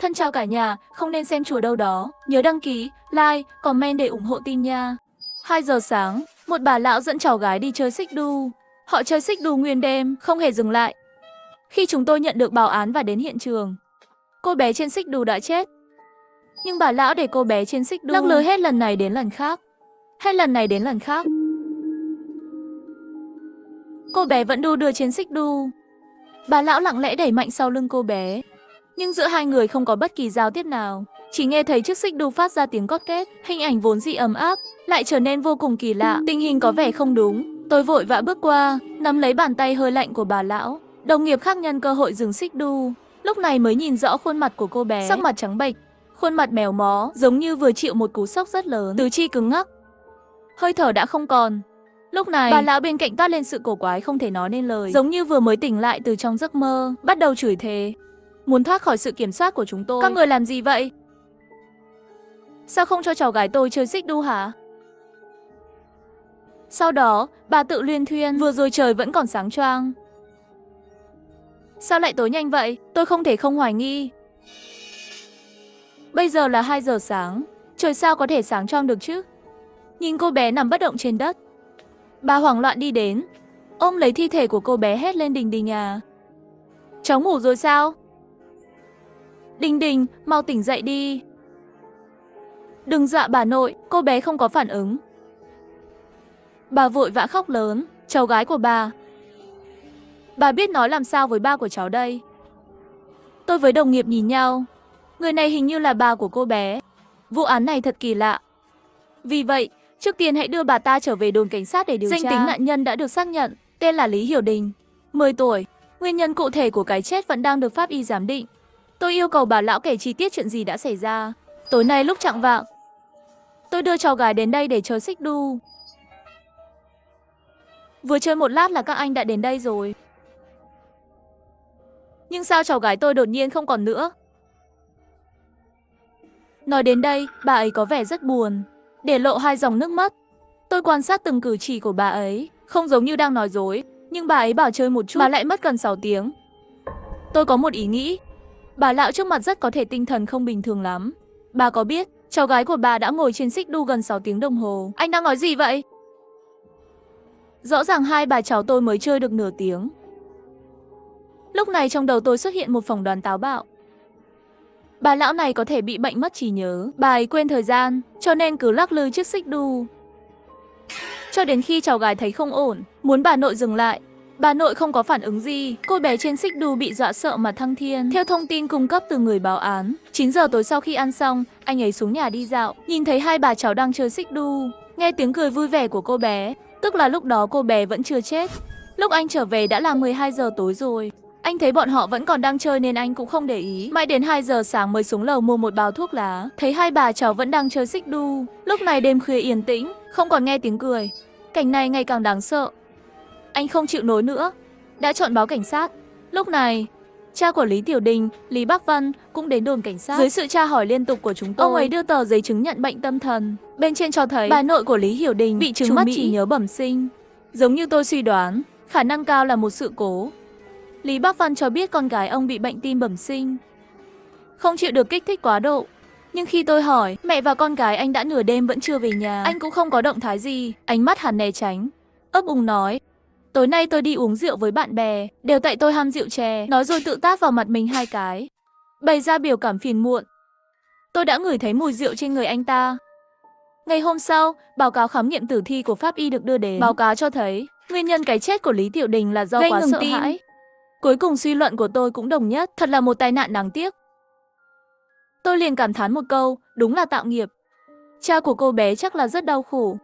Thân chào cả nhà, không nên xem chùa đâu đó. Nhớ đăng ký, like, comment để ủng hộ team nha. 2 giờ sáng, một bà lão dẫn cháu gái đi chơi xích đu. Họ chơi xích đu nguyên đêm, không hề dừng lại. Khi chúng tôi nhận được báo án và đến hiện trường, cô bé trên xích đu đã chết. Nhưng bà lão để cô bé trên xích đu lắc lư hết lần này đến lần khác. Hết lần này đến lần khác. Cô bé vẫn đu đưa trên xích đu. Bà lão lặng lẽ đẩy mạnh sau lưng cô bé. Nhưng giữa hai người không có bất kỳ giao tiếp nào. Chỉ nghe thấy chiếc xích đu phát ra tiếng cót két. Hình ảnh vốn dĩ ấm áp lại trở nên vô cùng kỳ lạ. Tình hình có vẻ không đúng. Tôi vội vã bước qua, nắm lấy bàn tay hơi lạnh của bà lão. Đồng nghiệp khác nhân cơ hội dừng xích đu. Lúc này mới nhìn rõ khuôn mặt của cô bé. Sắc mặt trắng bệch, khuôn mặt mèo mó, giống như vừa chịu một cú sốc rất lớn. Tứ chi cứng ngắc, hơi thở đã không còn. Lúc này, bà lão bên cạnh toát lên sự cổ quái không thể nói nên lời, giống như vừa mới tỉnh lại từ trong giấc mơ, bắt đầu chửi thề, muốn thoát khỏi sự kiểm soát của chúng tôi. Các người làm gì vậy? Sao không cho cháu gái tôi chơi xích đu hả? Sau đó, bà tự luyên thuyên, vừa rồi trời vẫn còn sáng choang. Sao lại tối nhanh vậy? Tôi không thể không hoài nghi. Bây giờ là 2 giờ sáng, trời sao có thể sáng choang được chứ? Nhìn cô bé nằm bất động trên đất. Bà hoảng loạn đi đến, ôm lấy thi thể của cô bé hét lên Đình Đình à. Cháu ngủ rồi sao? Đình Đình, mau tỉnh dậy đi. Đừng dọa bà nội, cô bé không có phản ứng. Bà vội vã khóc lớn, cháu gái của bà. Bà biết nói làm sao với ba của cháu đây? Tôi với đồng nghiệp nhìn nhau. Người này hình như là bà của cô bé. Vụ án này thật kỳ lạ. Vì vậy, trước tiên hãy đưa bà ta trở về đồn cảnh sát để điều tra. Danh tính nạn nhân đã được xác nhận, tên là Lý Hiểu Đình, 10 tuổi. Nguyên nhân cụ thể của cái chết vẫn đang được pháp y giám định. Tôi yêu cầu bà lão kể chi tiết chuyện gì đã xảy ra. Tối nay lúc chạng vạng, tôi đưa cháu gái đến đây để chơi xích đu. Vừa chơi một lát là các anh đã đến đây rồi. Nhưng sao cháu gái tôi đột nhiên không còn nữa? Nói đến đây, bà ấy có vẻ rất buồn, để lộ 2 dòng nước mắt. Tôi quan sát từng cử chỉ của bà ấy, không giống như đang nói dối, nhưng bà ấy bảo chơi một chút mà lại mất gần 6 tiếng. Tôi có một ý nghĩ, bà lão trước mặt rất có thể tinh thần không bình thường lắm. Bà có biết, cháu gái của bà đã ngồi trên xích đu gần 6 tiếng đồng hồ. Anh đang nói gì vậy? Rõ ràng hai bà cháu tôi mới chơi được nửa tiếng. Lúc này trong đầu tôi xuất hiện một phỏng đoán táo bạo. Bà lão này có thể bị bệnh mất trí nhớ, bà ấy quên thời gian, cho nên cứ lắc lư chiếc xích đu. Cho đến khi cháu gái thấy không ổn, muốn bà nội dừng lại. Bà nội không có phản ứng gì, cô bé trên xích đu bị dọa sợ mà thăng thiên. Theo thông tin cung cấp từ người báo án, 9 giờ tối sau khi ăn xong, anh ấy xuống nhà đi dạo, nhìn thấy hai bà cháu đang chơi xích đu, nghe tiếng cười vui vẻ của cô bé, tức là lúc đó cô bé vẫn chưa chết. Lúc anh trở về đã là 12 giờ tối rồi. Anh thấy bọn họ vẫn còn đang chơi nên anh cũng không để ý. Mãi đến 2 giờ sáng mới xuống lầu mua một bao thuốc lá. Thấy hai bà cháu vẫn đang chơi xích đu. Lúc này đêm khuya yên tĩnh, không còn nghe tiếng cười. Cảnh này ngày càng đáng sợ. Anh không chịu nổi nữa, đã chọn báo cảnh sát. Lúc này, cha của Lý Tiểu Đình, Lý Bắc Văn cũng đến đồn cảnh sát. Dưới sự tra hỏi liên tục của chúng tôi, ông ấy đưa tờ giấy chứng nhận bệnh tâm thần. Bên trên cho thấy bà nội của Lý Hiểu Đình bị chứng mất trí nhớ bẩm sinh. Giống như tôi suy đoán, khả năng cao là một sự cố. Lý Bắc Văn cho biết con gái ông bị bệnh tim bẩm sinh, không chịu được kích thích quá độ. Nhưng khi tôi hỏi, mẹ và con gái anh đã nửa đêm vẫn chưa về nhà, anh cũng không có động thái gì, ánh mắt hắn né tránh, ấp úng nói: tối nay tôi đi uống rượu với bạn bè, đều tại tôi ham rượu chè, nói rồi tự tát vào mặt mình 2 cái, bày ra biểu cảm phiền muộn. Tôi đã ngửi thấy mùi rượu trên người anh ta. Ngày hôm sau, báo cáo khám nghiệm tử thi của pháp y được đưa đến. Báo cáo cho thấy, nguyên nhân cái chết của Lý Tiểu Đình là do quá sợ hãi. Cuối cùng suy luận của tôi cũng đồng nhất, thật là một tai nạn đáng tiếc. Tôi liền cảm thán một câu, đúng là tạo nghiệp. Cha của cô bé chắc là rất đau khổ.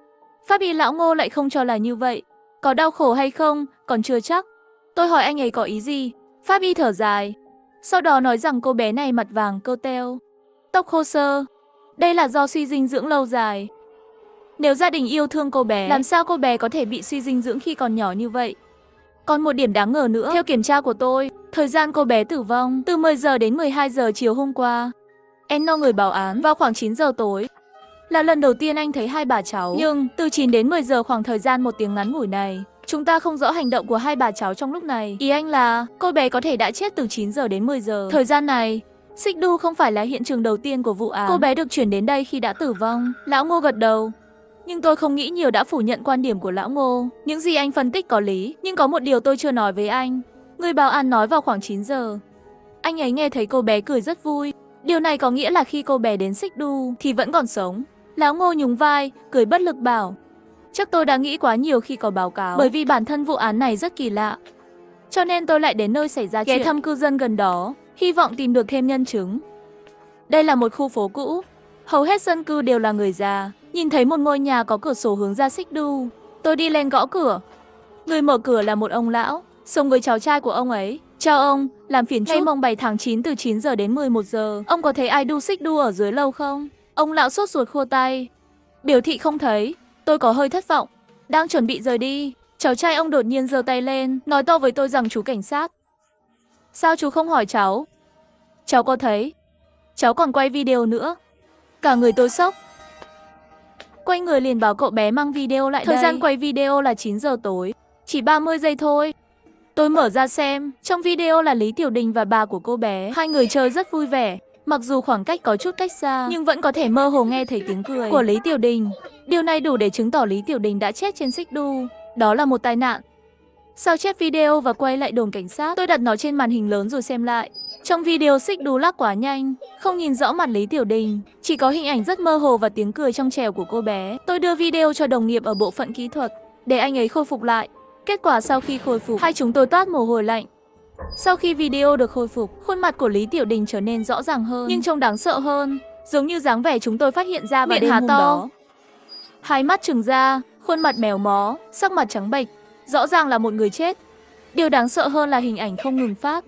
Pháp y lão Ngô lại không cho là như vậy. Có đau khổ hay không, còn chưa chắc. Tôi hỏi anh ấy có ý gì. Pháp y thở dài, sau đó nói rằng cô bé này mặt vàng cơ teo, tóc khô xơ. Đây là do suy dinh dưỡng lâu dài. Nếu gia đình yêu thương cô bé, làm sao cô bé có thể bị suy dinh dưỡng khi còn nhỏ như vậy? Còn một điểm đáng ngờ nữa, theo kiểm tra của tôi, thời gian cô bé tử vong từ 10 giờ đến 12 giờ chiều hôm qua. Eno người báo án vào khoảng 9 giờ tối. Là lần đầu tiên anh thấy hai bà cháu, nhưng từ 9 đến 10 giờ khoảng thời gian 1 tiếng ngắn ngủi này, chúng ta không rõ hành động của hai bà cháu trong lúc này. Ý anh là cô bé có thể đã chết từ 9 giờ đến 10 giờ. Thời gian này, Xích Đu không phải là hiện trường đầu tiên của vụ án. Cô bé được chuyển đến đây khi đã tử vong. Lão Ngô gật đầu. Nhưng tôi không nghĩ nhiều đã phủ nhận quan điểm của Lão Ngô. Những gì anh phân tích có lý, nhưng có một điều tôi chưa nói với anh. Người bảo an nói vào khoảng 9 giờ. Anh ấy nghe thấy cô bé cười rất vui. Điều này có nghĩa là khi cô bé đến Xích Đu thì vẫn còn sống. Lão Ngô nhún vai, cười bất lực bảo. Chắc tôi đã nghĩ quá nhiều khi có báo cáo, bởi vì bản thân vụ án này rất kỳ lạ. Cho nên tôi lại đến nơi xảy ra chuyện, ghé thăm cư dân gần đó, hy vọng tìm được thêm nhân chứng. Đây là một khu phố cũ, hầu hết dân cư đều là người già. Nhìn thấy một ngôi nhà có cửa sổ hướng ra Xích Đu, tôi đi lên gõ cửa. Người mở cửa là một ông lão, sống với cháu trai của ông ấy. Chào ông, làm phiền chút. Ngày mùng 7 tháng 9 từ 9 giờ đến 11 giờ, ông có thấy ai đu Xích Đu ở dưới lâu không? Ông lão sốt ruột khua tay, biểu thị không thấy. Tôi có hơi thất vọng, đang chuẩn bị rời đi. Cháu trai ông đột nhiên giơ tay lên, nói to với tôi rằng chú cảnh sát. Sao chú không hỏi cháu? Cháu có thấy. Cháu còn quay video nữa. Cả người tôi sốc. Quay người liền bảo cậu bé mang video lại đây. Thời gian quay video là 9 giờ tối, chỉ 30 giây thôi. Tôi mở ra xem, trong video là Lý Tiểu Đình và bà của cô bé. Hai người chơi rất vui vẻ, mặc dù khoảng cách có chút cách xa, nhưng vẫn có thể mơ hồ nghe thấy tiếng cười của Lý Tiểu Đình. Điều này đủ để chứng tỏ Lý Tiểu Đình đã chết trên Xích Đu. Đó là một tai nạn. Sao chép video và quay lại đồn cảnh sát, tôi đặt nó trên màn hình lớn rồi xem lại. Trong video Xích Đu lắc quá nhanh, không nhìn rõ mặt Lý Tiểu Đình, chỉ có hình ảnh rất mơ hồ và tiếng cười trong trẻo của cô bé. Tôi đưa video cho đồng nghiệp ở bộ phận kỹ thuật, để anh ấy khôi phục lại. Kết quả sau khi khôi phục, hai chúng tôi toát mồ hôi lạnh. Sau khi video được khôi phục, khuôn mặt của Lý Tiểu Đình trở nên rõ ràng hơn, nhưng trông đáng sợ hơn, giống như dáng vẻ chúng tôi phát hiện ra vào đêm hôm đó. Hai mắt trừng ra, khuôn mặt mèo mó, sắc mặt trắng bệch, rõ ràng là một người chết. Điều đáng sợ hơn là hình ảnh không ngừng phát.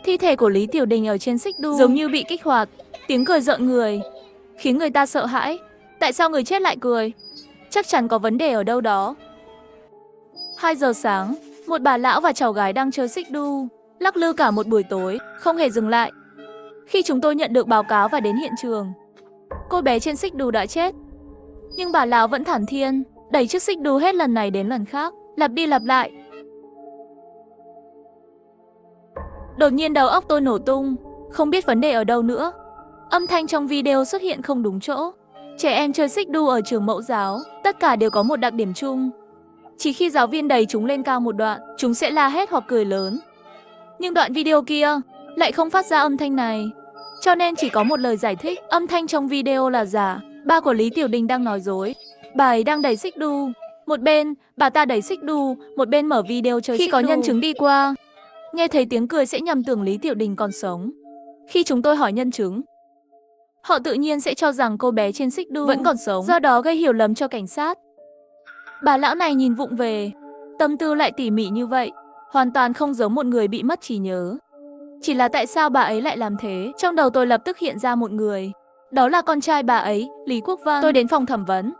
Thi thể của Lý Tiểu Đình ở trên Xích Đu giống như bị kích hoạt, tiếng cười rợn người, khiến người ta sợ hãi. Tại sao người chết lại cười? Chắc chắn có vấn đề ở đâu đó. 2 giờ sáng, một bà lão và cháu gái đang chơi Xích Đu, lắc lư cả một buổi tối, không hề dừng lại. Khi chúng tôi nhận được báo cáo và đến hiện trường, cô bé trên Xích Đu đã chết. Nhưng bà lão vẫn thản thiên, đẩy chiếc Xích Đu hết lần này đến lần khác, lặp đi lặp lại. Đột nhiên đầu óc tôi nổ tung, không biết vấn đề ở đâu nữa. Âm thanh trong video xuất hiện không đúng chỗ. Trẻ em chơi Xích Đu ở trường mẫu giáo, tất cả đều có một đặc điểm chung. Chỉ khi giáo viên đẩy chúng lên cao một đoạn, chúng sẽ la hét hoặc cười lớn. Nhưng đoạn video kia lại không phát ra âm thanh này. Cho nên chỉ có một lời giải thích, âm thanh trong video là giả. Ba của Lý Tiểu Đình đang nói dối. Bà ấy đang đẩy Xích Đu. Một bên, bà ta đẩy Xích Đu, một bên mở video chơi Xích Đu. Khi có nhân chứng đi qua, nghe thấy tiếng cười sẽ nhầm tưởng Lý Tiểu Đình còn sống. Khi chúng tôi hỏi nhân chứng, họ tự nhiên sẽ cho rằng cô bé trên Xích Đu vẫn còn sống, do đó gây hiểu lầm cho cảnh sát. Bà lão này nhìn vụng về, tâm tư lại tỉ mỉ như vậy, hoàn toàn không giống một người bị mất trí nhớ. Chỉ là tại sao bà ấy lại làm thế? Trong đầu tôi lập tức hiện ra một người. Đó là con trai bà ấy, Lý Quốc Văn. Tôi đến phòng thẩm vấn,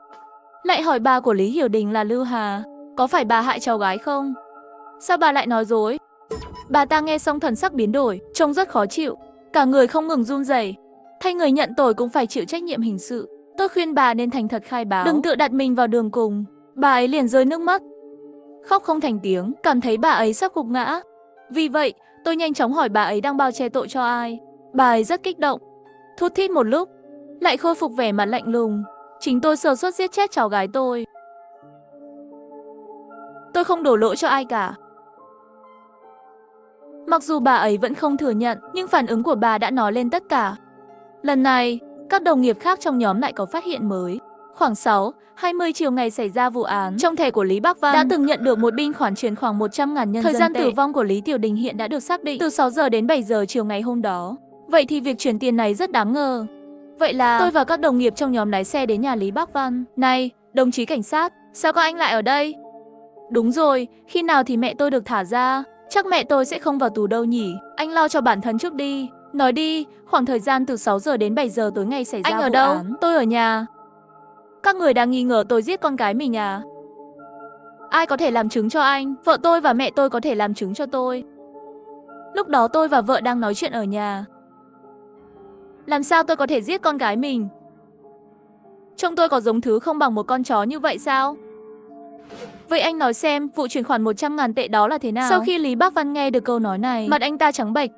lại hỏi bà của Lý Hiểu Đình là Lưu Hà, có phải bà hại cháu gái không? Sao bà lại nói dối? Bà ta nghe xong thần sắc biến đổi, trông rất khó chịu, cả người không ngừng run rẩy. Thay người nhận tội cũng phải chịu trách nhiệm hình sự. Tôi khuyên bà nên thành thật khai báo, đừng tự đặt mình vào đường cùng. Bà ấy liền rơi nước mắt, khóc không thành tiếng, cảm thấy bà ấy sắp gục ngã. Vì vậy, tôi nhanh chóng hỏi bà ấy đang bao che tội cho ai. Bà ấy rất kích động, thút thít một lúc, lại khôi phục vẻ mặt lạnh lùng. Chính tôi sơ suất giết chết cháu gái tôi. Tôi không đổ lỗi cho ai cả. Mặc dù bà ấy vẫn không thừa nhận, nhưng phản ứng của bà đã nói lên tất cả. Lần này, các đồng nghiệp khác trong nhóm lại có phát hiện mới. Khoảng 6:20 chiều ngày xảy ra vụ án, trong thẻ của Lý Bắc Văn đã từng nhận được một biên khoản chuyển khoảng 100.000 nhân dân tệ. Thời gian tử vong của Lý Tiểu Đình hiện đã được xác định từ 6 giờ đến 7 giờ chiều ngày hôm đó. Vậy thì việc chuyển tiền này rất đáng ngờ. Vậy là tôi và các đồng nghiệp trong nhóm lái xe đến nhà Lý Bắc Văn. Này, đồng chí cảnh sát, sao các anh lại ở đây? Đúng rồi, khi nào thì mẹ tôi được thả ra? Chắc mẹ tôi sẽ không vào tù đâu nhỉ? Anh lo cho bản thân trước đi. Nói đi, khoảng thời gian từ 6 giờ đến 7 giờ tối ngày xảy ra vụ án. Anh ở đâu? Tôi ở nhà. Các người đang nghi ngờ tôi giết con gái mình à? Ai có thể làm chứng cho anh? Vợ tôi và mẹ tôi có thể làm chứng cho tôi. Lúc đó tôi và vợ đang nói chuyện ở nhà. Làm sao tôi có thể giết con gái mình? Trông tôi có giống thứ không bằng một con chó như vậy sao? Vậy anh nói xem, vụ chuyển khoản 100.000 tệ đó là thế nào? Sau khi Lý Bắc Văn nghe được câu nói này, mặt anh ta trắng bệch.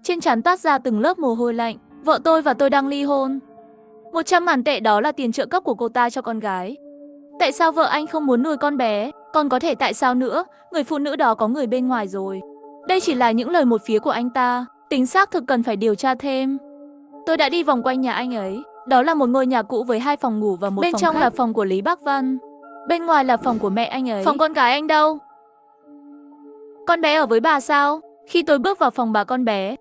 trên trán toát ra từng lớp mồ hôi lạnh. Vợ tôi và tôi đang ly hôn. 100.000 tệ đó là tiền trợ cấp của cô ta cho con gái. Tại sao vợ anh không muốn nuôi con bé? Còn có thể tại sao nữa? Người phụ nữ đó có người bên ngoài rồi. Đây chỉ là những lời một phía của anh ta. Tính xác thực cần phải điều tra thêm. Tôi đã đi vòng quanh nhà anh ấy. Đó là một ngôi nhà cũ với 2 phòng ngủ và một phòng khách. Bên trong là phòng của Lý Bác Văn. Bên ngoài là phòng của mẹ anh ấy. Phòng con gái anh đâu? Con bé ở với bà sao? Khi tôi bước vào phòng bà con bé,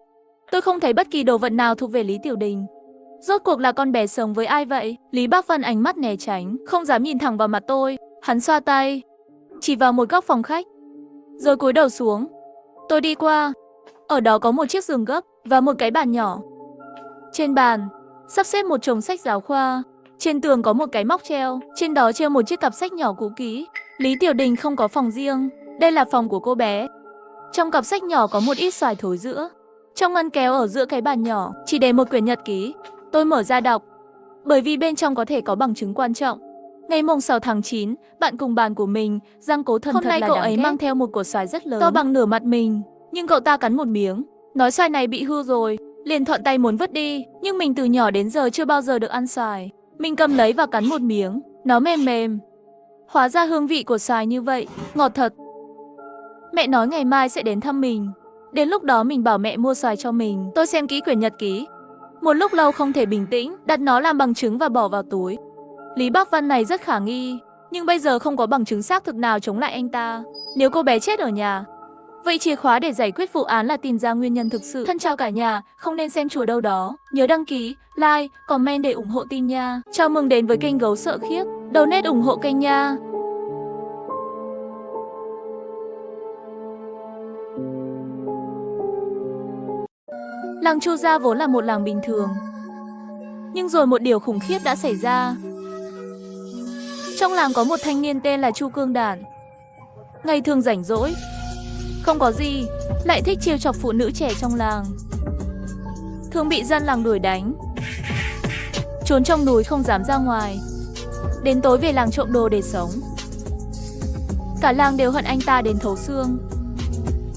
tôi không thấy bất kỳ đồ vật nào thuộc về Lý Tiểu Đình. Rốt cuộc là con bé sống với ai vậy? Lý Bác Văn ánh mắt né tránh, không dám nhìn thẳng vào mặt tôi. Hắn xoa tay, chỉ vào một góc phòng khách, rồi cúi đầu xuống. Tôi đi qua. Ở đó có một chiếc giường gấp và một cái bàn nhỏ. Trên bàn, sắp xếp một chồng sách giáo khoa. Trên tường có một cái móc treo, trên đó treo một chiếc cặp sách nhỏ cũ kỹ. Lý Tiểu Đình không có phòng riêng, đây là phòng của cô bé. Trong cặp sách nhỏ có một ít xoài thối giữa. Trong ngăn kéo ở giữa cái bàn nhỏ, chỉ để một quyển nhật ký. Tôi mở ra đọc, bởi vì bên trong có thể có bằng chứng quan trọng. Ngày mùng 6 tháng 9, bạn cùng bàn của mình, Giang Cố Thần, hôm nay cậu ấy mang theo một cột xoài rất lớn, to bằng nửa mặt mình, nhưng cậu ta cắn một miếng, nói xoài này bị hư rồi, liền thuận tay muốn vứt đi, nhưng mình từ nhỏ đến giờ chưa bao giờ được ăn xoài. Mình cầm lấy và cắn một miếng, nó mềm mềm. Hóa ra hương vị của xoài như vậy, ngọt thật. Mẹ nói ngày mai sẽ đến thăm mình. Đến lúc đó mình bảo mẹ mua xoài cho mình. Tôi xem kỹ quyển nhật ký. Một lúc lâu không thể bình tĩnh, đặt nó làm bằng chứng và bỏ vào túi. Lý Bác Văn này rất khả nghi, nhưng bây giờ không có bằng chứng xác thực nào chống lại anh ta. Nếu cô bé chết ở nhà, vậy chìa khóa để giải quyết vụ án là tìm ra nguyên nhân thực sự. Thân chào cả nhà, không nên xem chùa đâu đó. Nhớ đăng ký, like, comment để ủng hộ tin nha. Chào mừng đến với kênh Gấu Sợ Khiếp. Donate ủng hộ kênh nha. Làng Chu Gia vốn là một làng bình thường, nhưng rồi một điều khủng khiếp đã xảy ra. Trong làng có một thanh niên tên là Chu Cương Đản. Ngày thường rảnh rỗi, không có gì, lại thích trêu chọc phụ nữ trẻ trong làng. Thường bị dân làng đuổi đánh, trốn trong núi không dám ra ngoài. Đến tối về làng trộm đồ để sống. Cả làng đều hận anh ta đến thấu xương.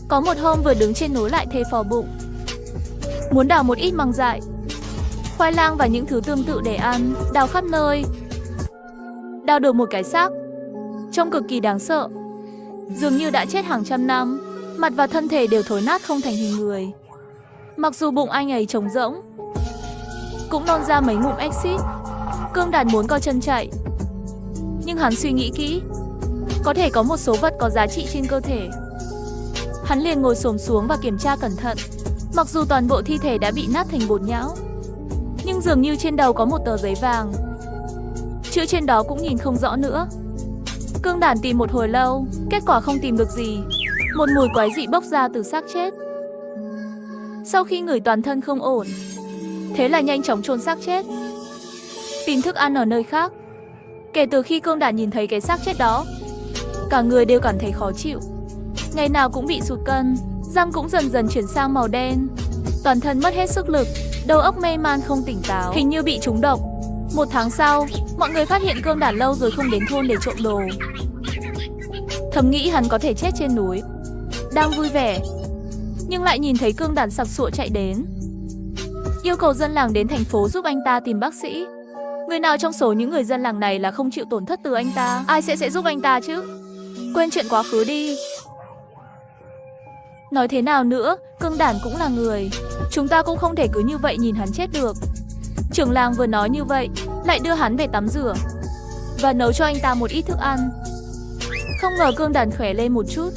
Có một hôm vừa đứng trên núi lại thề phò bụng, muốn đào một ít măng dại, khoai lang và những thứ tương tự để ăn, đào khắp nơi. Đào được một cái xác, trông cực kỳ đáng sợ, dường như đã chết hàng trăm năm, mặt và thân thể đều thối nát không thành hình người. Mặc dù bụng anh ấy trống rỗng, cũng nôn ra mấy ngụm exit. Cương Đản muốn co chân chạy, nhưng hắn suy nghĩ kỹ, có thể có một số vật có giá trị trên cơ thể. Hắn liền ngồi xổm xuống và kiểm tra cẩn thận. Mặc dù toàn bộ thi thể đã bị nát thành bột nhão, nhưng dường như trên đầu có một tờ giấy vàng. Chữ trên đó cũng nhìn không rõ nữa. Cương Đản tìm một hồi lâu, kết quả không tìm được gì. Một mùi quái dị bốc ra từ xác chết. Sau khi ngửi toàn thân không ổn, thế là nhanh chóng chôn xác chết, tìm thức ăn ở nơi khác. Kể từ khi Cương Đản nhìn thấy cái xác chết đó, cả người đều cảm thấy khó chịu. Ngày nào cũng bị sụt cân, răng cũng dần dần chuyển sang màu đen, toàn thân mất hết sức lực, đầu óc mê man không tỉnh táo, hình như bị trúng độc. 1 tháng sau, mọi người phát hiện Cương Đản lâu rồi không đến thôn để trộm đồ. Thầm nghĩ hắn có thể chết trên núi. Đang vui vẻ, nhưng lại nhìn thấy Cương Đản sặc sụa chạy đến, yêu cầu dân làng đến thành phố giúp anh ta tìm bác sĩ. Người nào trong số những người dân làng này là không chịu tổn thất từ anh ta? Ai sẽ giúp anh ta chứ? Quên chuyện quá khứ đi. Nói thế nào nữa, Cương Đản cũng là người. Chúng ta cũng không thể cứ như vậy nhìn hắn chết được. Trưởng làng vừa nói như vậy, lại đưa hắn về tắm rửa và nấu cho anh ta một ít thức ăn. Không ngờ Cương Đản khỏe lên một chút,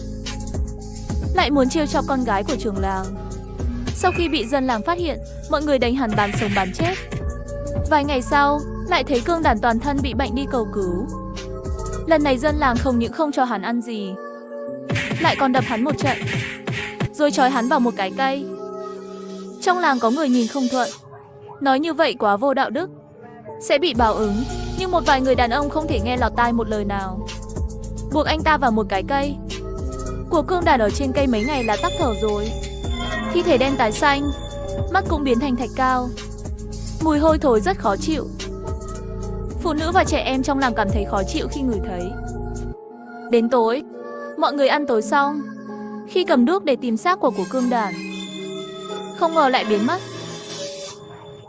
lại muốn trêu chọc con gái của trưởng làng. Sau khi bị dân làng phát hiện, mọi người đánh hắn bán sống bán chết. Vài ngày sau, lại thấy Cương Đản toàn thân bị bệnh đi cầu cứu. Lần này dân làng không những không cho hắn ăn gì, lại còn đập hắn một trận, rồi trói hắn vào một cái cây. Trong làng có người nhìn không thuận, nói như vậy quá vô đạo đức, sẽ bị báo ứng. Nhưng một vài người đàn ông không thể nghe lọt tai một lời nào, buộc anh ta vào một cái cây. Của Cương Đản ở trên cây mấy ngày là tắc thở rồi. Thi thể đen tái xanh, mắt cũng biến thành thạch cao, mùi hôi thối rất khó chịu. Phụ nữ và trẻ em trong làng cảm thấy khó chịu khi ngửi thấy. Đến tối, mọi người ăn tối xong, khi cầm đuốc để tìm xác của Cương Đản, không ngờ lại biến mất.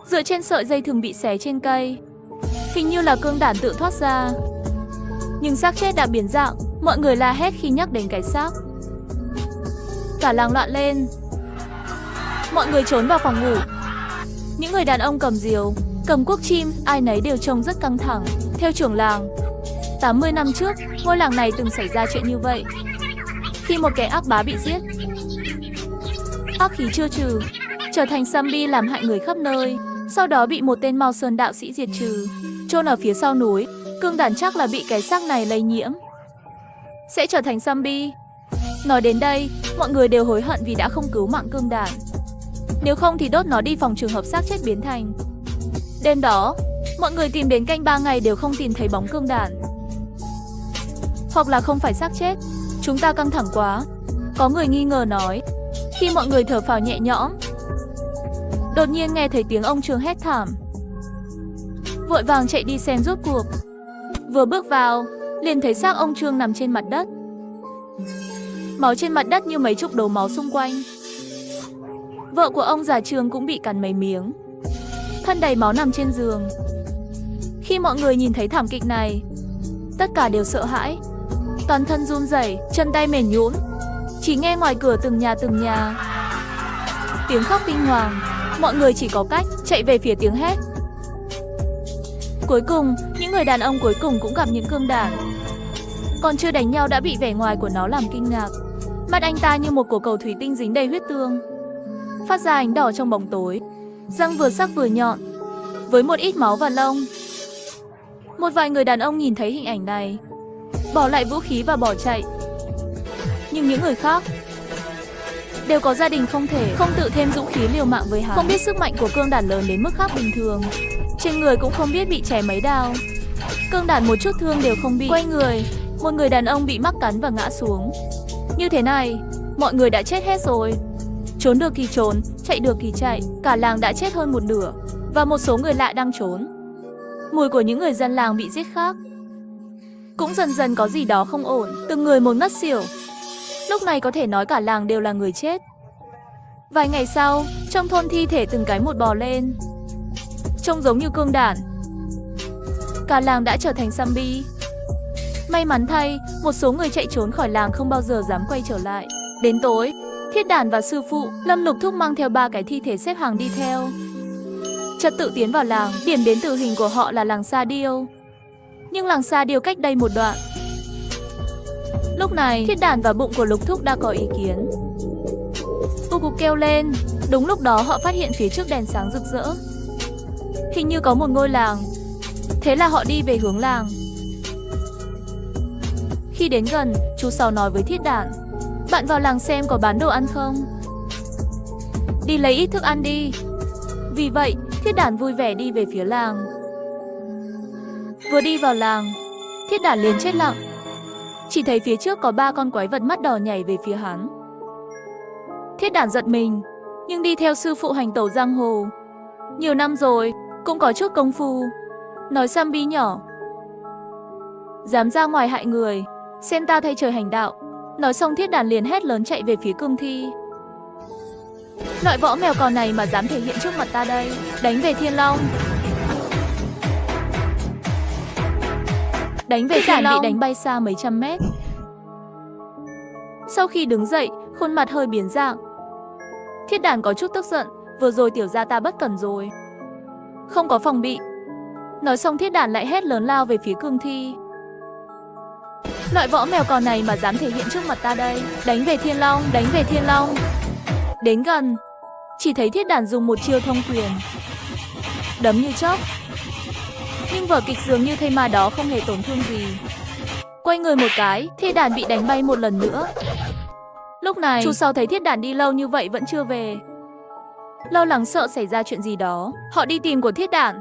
Dựa trên sợi dây thừng bị xé trên cây, hình như là cương đản tự thoát ra. Nhưng xác chết đã biến dạng, mọi người la hét khi nhắc đến cái xác. Cả làng loạn lên. Mọi người trốn vào phòng ngủ. Những người đàn ông cầm diều, cầm cuốc chim, ai nấy đều trông rất căng thẳng. Theo trưởng làng, 80 năm trước, ngôi làng này từng xảy ra chuyện như vậy. Khi một kẻ ác bá bị giết, ác khí chưa trừ, trở thành zombie làm hại người khắp nơi, sau đó bị một tên Mao Sơn đạo sĩ diệt trừ, chôn ở phía sau núi. Cương đản chắc là bị cái xác này lây nhiễm, sẽ trở thành zombie. Nói đến đây, mọi người đều hối hận vì đã không cứu mạng cương đản. Nếu không thì đốt nó đi phòng trường hợp xác chết biến thành. Đêm đó, mọi người tìm đến canh 3 ngày đều không tìm thấy bóng cương đản. Hoặc là không phải xác chết. Chúng ta căng thẳng quá, có người nghi ngờ nói. Khi mọi người thở phào nhẹ nhõm, đột nhiên nghe thấy tiếng ông Trương hét thảm. Vội vàng chạy đi xem rốt cuộc. Vừa bước vào, liền thấy xác ông Trương nằm trên mặt đất. Máu trên mặt đất như mấy chục đầu máu xung quanh. Vợ của ông già Trương cũng bị cắn mấy miếng, thân đầy máu nằm trên giường. Khi mọi người nhìn thấy thảm kịch này, tất cả đều sợ hãi, toàn thân run rẩy, chân tay mềm nhũn. Chỉ nghe ngoài cửa từng nhà tiếng khóc kinh hoàng. Mọi người chỉ có cách chạy về phía tiếng hét. Cuối cùng, những người đàn ông cuối cùng cũng gặp những cương đản. Còn chưa đánh nhau đã bị vẻ ngoài của nó làm kinh ngạc. Mắt anh ta như một quả cầu thủy tinh dính đầy huyết tương, phát ra ánh đỏ trong bóng tối. Răng vừa sắc vừa nhọn, với một ít máu và lông. Một vài người đàn ông nhìn thấy hình ảnh này, bỏ lại vũ khí và bỏ chạy. Nhưng những người khác đều có gia đình không thể không tự thêm dũng khí liều mạng với hắn. Không biết sức mạnh của cương đản lớn đến mức khác bình thường. Trên người cũng không biết bị chém mấy đao. Cương đản một chút thương đều không bị. Quay người, một người đàn ông bị mắc cắn và ngã xuống. Như thế này, mọi người đã chết hết rồi. Trốn được thì trốn, chạy được thì chạy. Cả làng đã chết hơn một nửa, và một số người lại đang trốn. Mùi của những người dân làng bị giết khác cũng dần dần có gì đó không ổn. Từng người một ngất xỉu. Lúc này có thể nói cả làng đều là người chết. Vài ngày sau, trong thôn thi thể từng cái một bò lên, trông giống như cương đản. Cả làng đã trở thành zombie. May mắn thay, một số người chạy trốn khỏi làng không bao giờ dám quay trở lại. Đến tối, Thiết Đản và sư phụ Lâm Lục Thúc mang theo 3 cái thi thể xếp hàng đi theo, trật tự tiến vào làng. Điểm đến tử hình của họ là làng Sa Điêu. Nhưng làng Sa Điêu cách đây một đoạn. Lúc này, Thiết Đản và bụng của Lục Thúc đã có ý kiến. Cục kêu lên. Đúng lúc đó họ phát hiện phía trước đèn sáng rực rỡ, hình như có một ngôi làng. Thế là họ đi về hướng làng. Khi đến gần, chú Sáu nói với Thiết Đản, bạn vào làng xem có bán đồ ăn không? Đi lấy ít thức ăn đi. Vì vậy, Thiết Đản vui vẻ đi về phía làng. Vừa đi vào làng, Thiết Đản liền chết lặng. Chỉ thấy phía trước có 3 con quái vật mắt đỏ nhảy về phía hắn. Thiết Đản giật mình, nhưng đi theo sư phụ hành tẩu giang hồ nhiều năm rồi, cũng có chút công phu. Nói zombie nhỏ, dám ra ngoài hại người, xem ta thay trời hành đạo. Nói xong Thiết Đản liền hét lớn chạy về phía cương thi. Loại võ mèo cò này mà dám thể hiện trước mặt ta đây. Đánh về Thiên Long. Đánh về Thiên Long. Bị đánh bay xa mấy trăm mét. Sau khi đứng dậy, khuôn mặt hơi biến dạng. Thiết Đản có chút tức giận. Vừa rồi tiểu gia ta bất cẩn rồi, không có phòng bị. Nói xong Thiết Đản lại hét lớn lao về phía cương thi. Loại võ mèo cò này mà dám thể hiện trước mặt ta đây. Đánh về Thiên Long. Đánh về Thiên Long. Đến gần, chỉ thấy Thiết Đản dùng một chiêu thông quyền, đấm như chớp. Nhưng vở kịch dường như thây ma đó không hề tổn thương gì. Quay người một cái, Thiết Đản bị đánh bay một lần nữa. Lúc này, chú Sáu thấy Thiết Đản đi lâu như vậy vẫn chưa về, lo lắng sợ xảy ra chuyện gì đó. Họ đi tìm của Thiết Đản.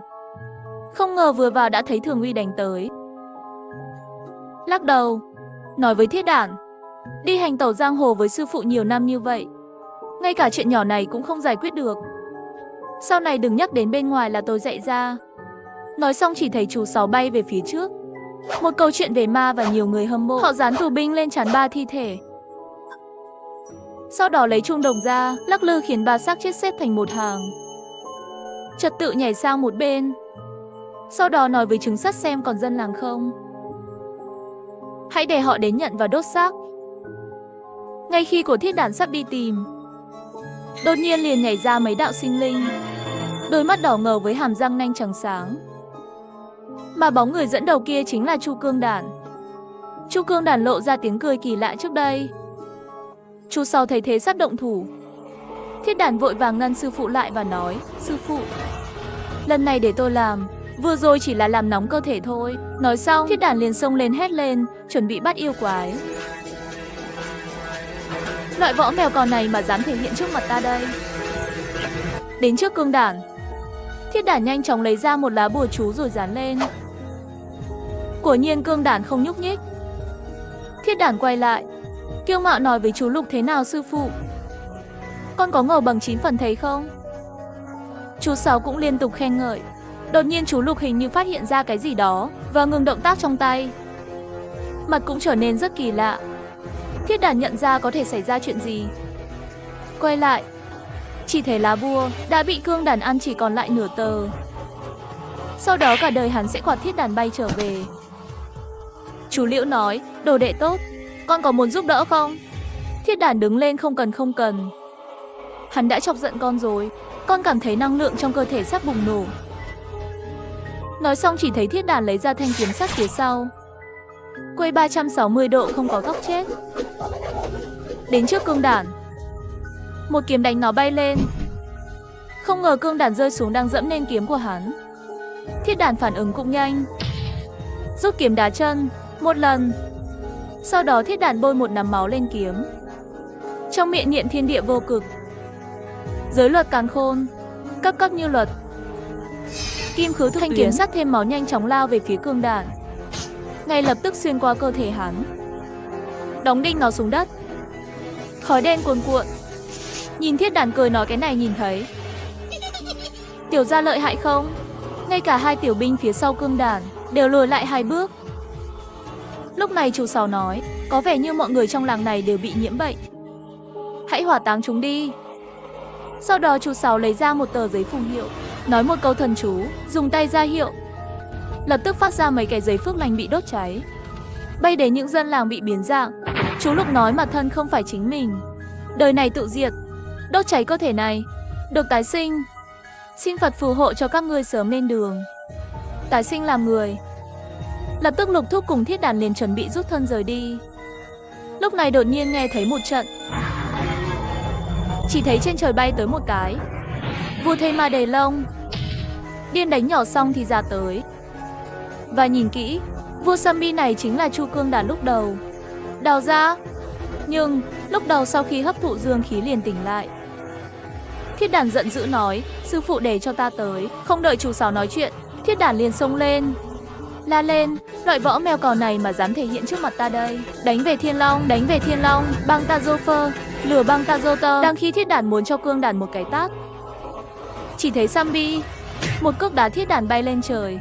Không ngờ vừa vào đã thấy Thường Uy đánh tới. Lắc đầu, nói với Thiết Đản, đi hành tẩu giang hồ với sư phụ nhiều năm như vậy, ngay cả chuyện nhỏ này cũng không giải quyết được. Sau này đừng nhắc đến bên ngoài là tôi dạy ra. Nói xong chỉ thấy chú Sáu bay về phía trước. Một câu chuyện về ma và nhiều người hâm mộ. Họ dán tù binh lên chắn 3 thi thể. Sau đó lấy chuông đồng ra, lắc lư khiến 3 xác chết xếp thành một hàng. Trật tự nhảy sang một bên. Sau đó nói với trứng sắt xem còn dân làng không. Hãy để họ đến nhận và đốt xác. Ngay khi của thiết đản sắp đi tìm, đột nhiên liền nhảy ra mấy đạo sinh linh, đôi mắt đỏ ngầu với hàm răng nanh trắng sáng. Mà bóng người dẫn đầu kia chính là Chu Cương Đản. Chu Cương Đản lộ ra tiếng cười kỳ lạ trước đây. Chu Sáu thấy thế sắp động thủ. Thiết đản vội vàng ngăn sư phụ lại và nói, sư phụ, lần này để tôi làm, vừa rồi chỉ là làm nóng cơ thể thôi. Nói xong, thiết đản liền xông lên hét lên, chuẩn bị bắt yêu quái. Loại võ mèo cò này mà dám thể hiện trước mặt ta đây. Đến trước Cương Đản, thiết đản nhanh chóng lấy ra một lá bùa chú rồi dán lên. Quả nhiên Cương Đản không nhúc nhích. Thiết đản quay lại, kiêu ngạo nói với chú Lục, thế nào sư phụ? Con có ngầu bằng 9 phần thấy không? Chú Sáu cũng liên tục khen ngợi. Đột nhiên chú Lục hình như phát hiện ra cái gì đó và ngừng động tác trong tay. Mặt cũng trở nên rất kỳ lạ. Thiết đản nhận ra có thể xảy ra chuyện gì. Quay lại, chỉ thấy lá bùa đã bị Cương Đản ăn chỉ còn lại nửa tờ. Sau đó cả đời hắn sẽ quạt thiết đản bay trở về. Chú Liễu nói, đồ đệ tốt, con có muốn giúp đỡ không? Thiết đản đứng lên, không cần. Hắn đã chọc giận con rồi, con cảm thấy năng lượng trong cơ thể sắp bùng nổ. Nói xong chỉ thấy thiết đản lấy ra thanh kiếm sắt phía sau. Quay 360 độ không có góc chết. Đến trước Cương Đản, một kiếm đánh nó bay lên. Không ngờ Cương Đản rơi xuống đang dẫm lên kiếm của hắn. Thiết đản phản ứng cũng nhanh, rút kiếm đá chân một lần. Sau đó thiết đản bôi một nắm máu lên kiếm. Trong miệng niệm thiên địa vô cực, giới luật càn khôn, cấp cấp như luật. Kim khứ thanh kiếm sắt thêm máu nhanh chóng lao về phía Cương Đản, ngay lập tức xuyên qua cơ thể hắn, đóng đinh nó xuống đất. Khói đen cuồn cuộn. Nhìn thiết đản cười nói, cái này nhìn thấy. Tiểu gia lợi hại không? Ngay cả hai tiểu binh phía sau Cương Đản đều lùi lại 2 bước. Lúc này chú Sáu nói, có vẻ như mọi người trong làng này đều bị nhiễm bệnh. Hãy hỏa táng chúng đi. Sau đó chú Sáu lấy ra một tờ giấy phù hiệu, nói một câu thần chú, dùng tay ra hiệu. Lập tức phát ra mấy cái giấy phước lành bị đốt cháy, bay đến những dân làng bị biến dạng. Chú Lục nói mặt thân không phải chính mình, đời này tự diệt, đốt cháy cơ thể này, được tái sinh. Xin Phật phù hộ cho các ngươi sớm lên đường, tái sinh làm người. Lập tức Lục Thúc cùng thiết đản liền chuẩn bị rút thân rời đi. Lúc này đột nhiên nghe thấy một trận. Chỉ thấy trên trời bay tới một cái vua thây ma đầy lông, điên đánh nhỏ xong thì ra tới. Và nhìn kỹ, vua Sambi này chính là Chu Cương Đản lúc đầu đào ra. Nhưng lúc đầu sau khi hấp thụ dương khí liền tỉnh lại. Thiết đản giận dữ nói, sư phụ để cho ta tới. Không đợi chú Sáu nói chuyện, thiết đản liền xông lên, la lên, loại võ mèo cò này mà dám thể hiện trước mặt ta đây. Đánh về Thiên Long, đánh về Thiên Long, băng ta dô phơ, lửa băng ta dô tơ. Đang khi thiết đản muốn cho Cương Đản một cái tát, chỉ thấy Sambi một cước đá thiết đản bay lên trời,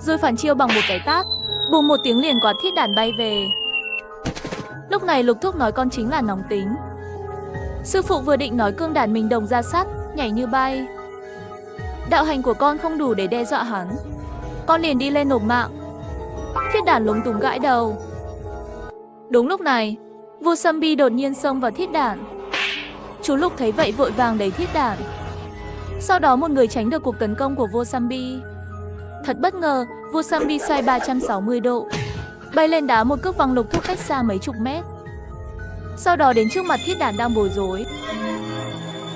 rồi phản chiêu bằng một cái tát, bùm một tiếng liền quạt thiết đản bay về. Lúc này Lục Thúc nói, con chính là nóng tính. Sư phụ vừa định nói Cương Đản mình đồng ra sắt, nhảy như bay. Đạo hành của con không đủ để đe dọa hắn, con liền đi lên nộp mạng. Thiết đản lúng túng gãi đầu. Đúng lúc này, vua Sambi đột nhiên xông vào thiết đản. Chú Lục thấy vậy vội vàng đẩy thiết đản. Sau đó một người tránh được cuộc tấn công của vua Sambi. Thật bất ngờ, vua Sambi xoay 360 độ, bay lên đá một cước văng Lục Thúc cách xa mấy chục mét. Sau đó đến trước mặt thiết đản đang bối rối,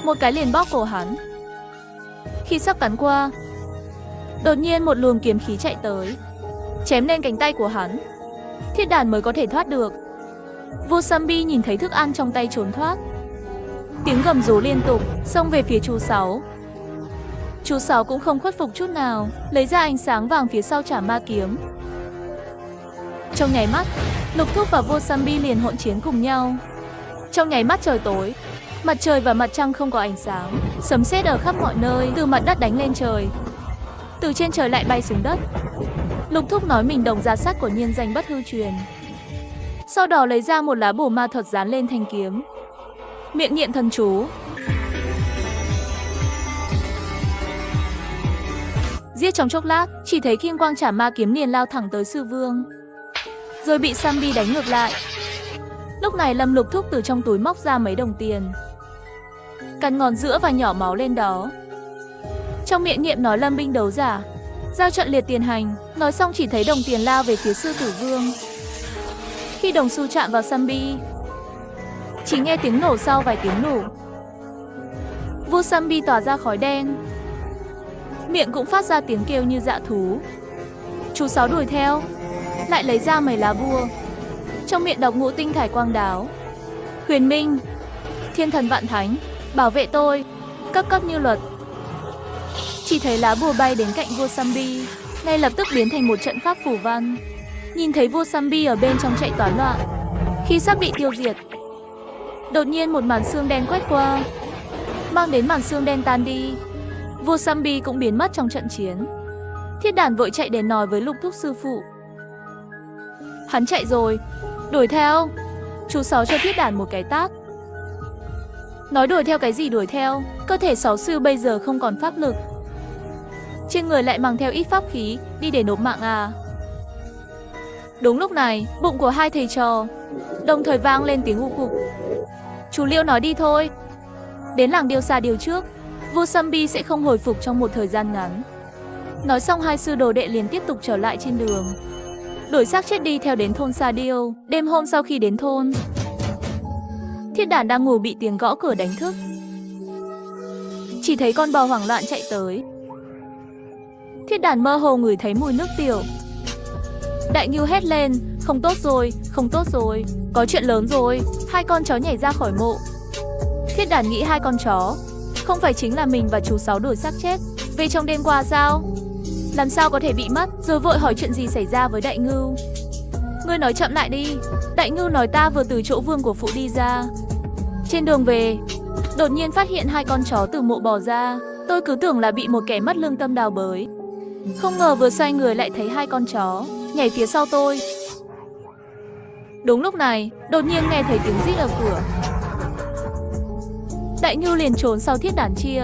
một cái liền bóp cổ hắn. Khi sắp cắn qua, đột nhiên một luồng kiếm khí chạy tới, chém lên cánh tay của hắn. Thiết đản mới có thể thoát được. Vua Sambi nhìn thấy thức ăn trong tay trốn thoát, tiếng gầm rú liên tục, xông về phía chú Sáu. Chú Sáu cũng không khuất phục chút nào, lấy ra ánh sáng vàng phía sau Trảm Ma kiếm. Trong nháy mắt, Lục Thúc và vua Sambi liền hỗn chiến cùng nhau. Trong nháy mắt trời tối, mặt trời và mặt trăng không có ánh sáng, sấm sét ở khắp mọi nơi, từ mặt đất đánh lên trời, từ trên trời lại bay xuống đất. Lục Thúc nói mình đồng ra sắt của nhiên danh bất hư truyền. Sau đó lấy ra một lá bùa ma thuật dán lên thanh kiếm. Miệng niệm thần chú. Giết trong chốc lát, chỉ thấy kim quang chảm ma kiếm liền lao thẳng tới sư vương, rồi bị Sambi đánh ngược lại. Lúc này Lâm Lục Thúc từ trong túi móc ra mấy đồng tiền, cắn ngón giữa và nhỏ máu lên đó. Trong miệng niệm nói lâm binh đấu giả, giao trận liệt tiền hành. Nói xong chỉ thấy đồng tiền lao về phía sư tử vương. Khi đồng xu chạm vào Sambi, chỉ nghe tiếng nổ sau vài tiếng nổ. Vua Sambi tỏa ra khói đen, miệng cũng phát ra tiếng kêu như dã thú. Chú Sáu đuổi theo, lại lấy ra mấy lá bùa, trong miệng đọc ngũ tinh thải quang đáo. Huyền Minh, Thiên Thần Vạn Thánh, bảo vệ tôi, cấp cấp như luật. Chỉ thấy lá bùa bay đến cạnh vua Sambi, ngay lập tức biến thành một trận pháp phủ văn. Nhìn thấy vua Sambi ở bên trong chạy toán loạn, khi sắp bị tiêu diệt, đột nhiên một màn sương đen quét qua, mang đến màn sương đen tan đi. Vua Sambi cũng biến mất trong trận chiến. Thiết Đản vội chạy đến nói với Lục Thúc sư phụ. Hắn chạy rồi, đuổi theo. Chú Sáu cho Thiết Đản một cái tát. Nói đuổi theo cái gì đuổi theo, cơ thể Sáu sư bây giờ không còn pháp lực, trên người lại mang theo ít pháp khí, đi để nộp mạng à? Đúng lúc này, bụng của hai thầy trò đồng thời vang lên tiếng ù cục. Chú Liêu nói đi thôi, đến làng Điêu Sa Điêu trước, vua Sambi sẽ không hồi phục trong một thời gian ngắn. Nói xong hai sư đồ đệ liền tiếp tục trở lại trên đường, đổi xác chết đi theo đến thôn Sa Điêu. Đêm hôm sau khi đến thôn, Thiết Đản đang ngủ bị tiếng gõ cửa đánh thức. Chỉ thấy con bò hoảng loạn chạy tới. Thiết Đản mơ hồ ngửi thấy mùi nước tiểu. Đại Ngưu hét lên, không tốt rồi, không tốt rồi, có chuyện lớn rồi. Hai con chó nhảy ra khỏi mộ. Thiết Đản nghĩ hai con chó không phải chính là mình và chú Sáu đổi xác chết về trong đêm qua sao? Làm sao có thể bị mất? Rồi vội hỏi chuyện gì xảy ra với Đại Ngưu. Ngươi nói chậm lại đi. Đại Ngưu nói ta vừa từ chỗ vương của phụ đi ra. Trên đường về, đột nhiên phát hiện hai con chó từ mộ bò ra. Tôi cứ tưởng là bị một kẻ mất lương tâm đào bới, không ngờ vừa xoay người lại thấy hai con chó nhảy phía sau tôi. Đúng lúc này, đột nhiên nghe thấy tiếng rít ở cửa. Đại Ngưu liền trốn sau Thiết Đản chia.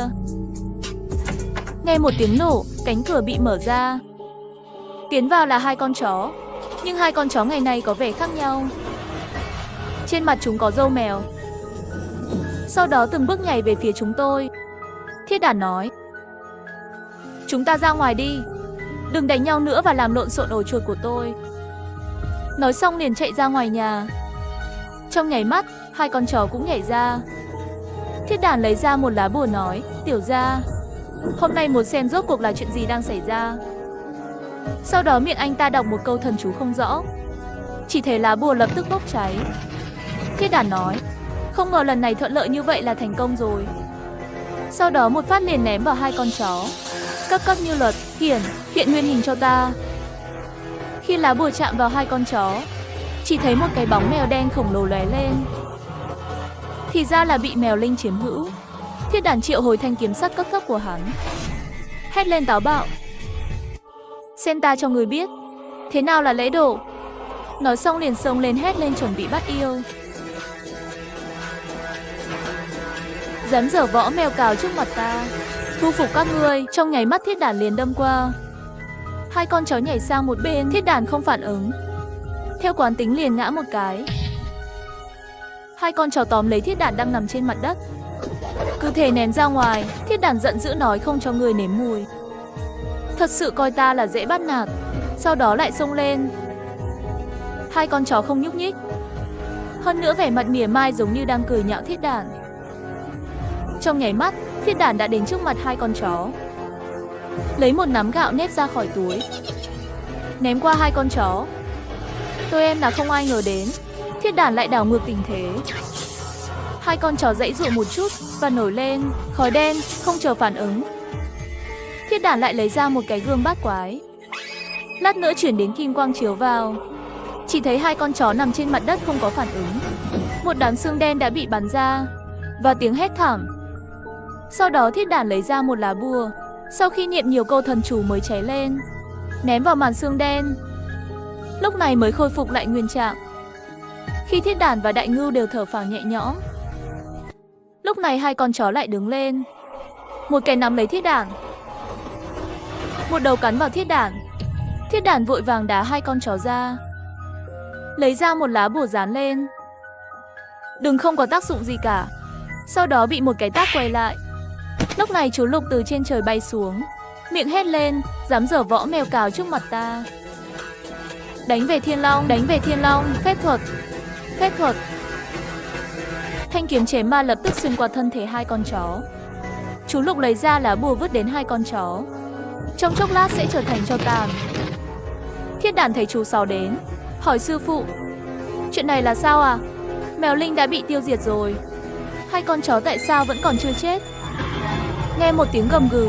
Nghe một tiếng nổ, cánh cửa bị mở ra. Tiến vào là hai con chó, nhưng hai con chó ngày nay có vẻ khác nhau. Trên mặt chúng có râu mèo. Sau đó từng bước nhảy về phía chúng tôi. Thiết Đản nói, chúng ta ra ngoài đi, đừng đánh nhau nữa và làm lộn xộn ổ chuột của tôi. Nói xong liền chạy ra ngoài nhà. Trong nháy mắt, hai con chó cũng nhảy ra. Thiết Đản lấy ra một lá bùa nói, tiểu gia, hôm nay muốn xem rốt cuộc là chuyện gì đang xảy ra. Sau đó miệng anh ta đọc một câu thần chú không rõ. Chỉ thấy lá bùa lập tức bốc cháy. Thiết Đản nói, không ngờ lần này thuận lợi như vậy là thành công rồi. Sau đó một phát liền ném vào hai con chó. Cấp cấp như luật, hiện nguyên hình cho ta. Khi lá bùa chạm vào hai con chó, chỉ thấy một cái bóng mèo đen khổng lồ lóe lên. Thì ra là bị mèo linh chiếm hữu. Thiết Đản triệu hồi thanh kiếm sắt cấp thấp của hắn, hét lên táo bạo, xem ta cho người biết thế nào là lễ độ. Nói xong liền xông lên hét lên chuẩn bị bắt yêu. Dám giở võ mèo cào trước mặt ta, thu phục các ngươi. Trong nháy mắt Thiết Đản liền đâm qua. Hai con chó nhảy sang một bên, Thiết Đản không phản ứng, theo quán tính liền ngã một cái. Hai con chó tóm lấy Thiết Đản đang nằm trên mặt đất, cứ thế ném ra ngoài. Thiết Đản giận dữ nói không cho người nếm mùi, thật sự coi ta là dễ bắt nạt. Sau đó lại xông lên. Hai con chó không nhúc nhích, hơn nữa vẻ mặt mỉa mai giống như đang cười nhạo Thiết Đản. Trong nháy mắt, Thiết Đản đã đến trước mặt hai con chó, lấy một nắm gạo nếp ra khỏi túi, ném qua hai con chó. Tôi em là không ai ngờ đến, Thiết Đản lại đảo ngược tình thế. Hai con chó giãy giụa một chút và nổi lên khói đen, không chờ phản ứng. Thiết Đản lại lấy ra một cái gương bát quái, lát nữa chuyển đến kim quang chiếu vào. Chỉ thấy hai con chó nằm trên mặt đất không có phản ứng. Một đám xương đen đã bị bắn ra và tiếng hét thảm. Sau đó Thiết Đản lấy ra một lá bùa, sau khi niệm nhiều câu thần chú mới cháy lên, ném vào màn xương đen. Lúc này mới khôi phục lại nguyên trạng. Khi Thiết Đản và Đại Ngưu đều thở phào nhẹ nhõm. Lúc này hai con chó lại đứng lên. Một cái nắm lấy thiết đản, một đầu cắn vào thiết đản. Thiết đản vội vàng đá hai con chó ra, lấy ra một lá bùa dán lên. Đừng, không có tác dụng gì cả. Sau đó bị một cái tát quay lại. Lúc này chú Lục từ trên trời bay xuống, miệng hét lên, dám giở võ mèo cào trước mặt ta. Đánh về Thiên Long, đánh về Thiên Long, phép thuật, phép thuật. Thanh kiếm chém ma lập tức xuyên qua thân thể hai con chó. Chú Lục lấy ra lá bùa vứt đến hai con chó, trong chốc lát sẽ trở thành tro tàn. Thiết đản thấy chú Sáu đến, hỏi sư phụ, chuyện này là sao à? Mèo Linh đã bị tiêu diệt rồi, hai con chó tại sao vẫn còn chưa chết? Nghe một tiếng gầm gừ,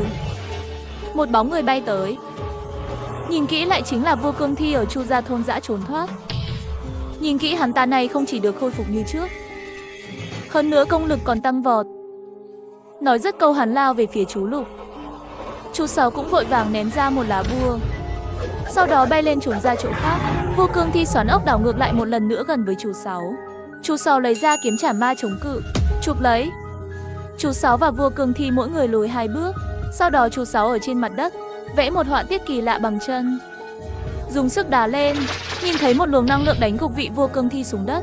một bóng người bay tới. Nhìn kỹ lại chính là Vua Cương Thi ở Chu Gia thôn dã trốn thoát. Nhìn kỹ hắn ta này không chỉ được khôi phục như trước, hơn nữa công lực còn tăng vọt. Nói dứt câu hắn lao về phía chú Lục. Chú Sáu cũng vội vàng ném ra một lá bùa, sau đó bay lên trốn ra chỗ khác. Vua Cương Thi xoắn ốc đảo ngược lại một lần nữa gần với chú Sáu. Chú Sáu lấy ra kiếm chảm ma chống cự, chụp lấy. Chú Sáu và Vua Cương Thi mỗi người lùi 2 bước. Sau đó chú Sáu ở trên mặt đất vẽ một họa tiết kỳ lạ bằng chân, dùng sức đá lên, nhìn thấy một luồng năng lượng đánh gục vị Vua Cương Thi xuống đất.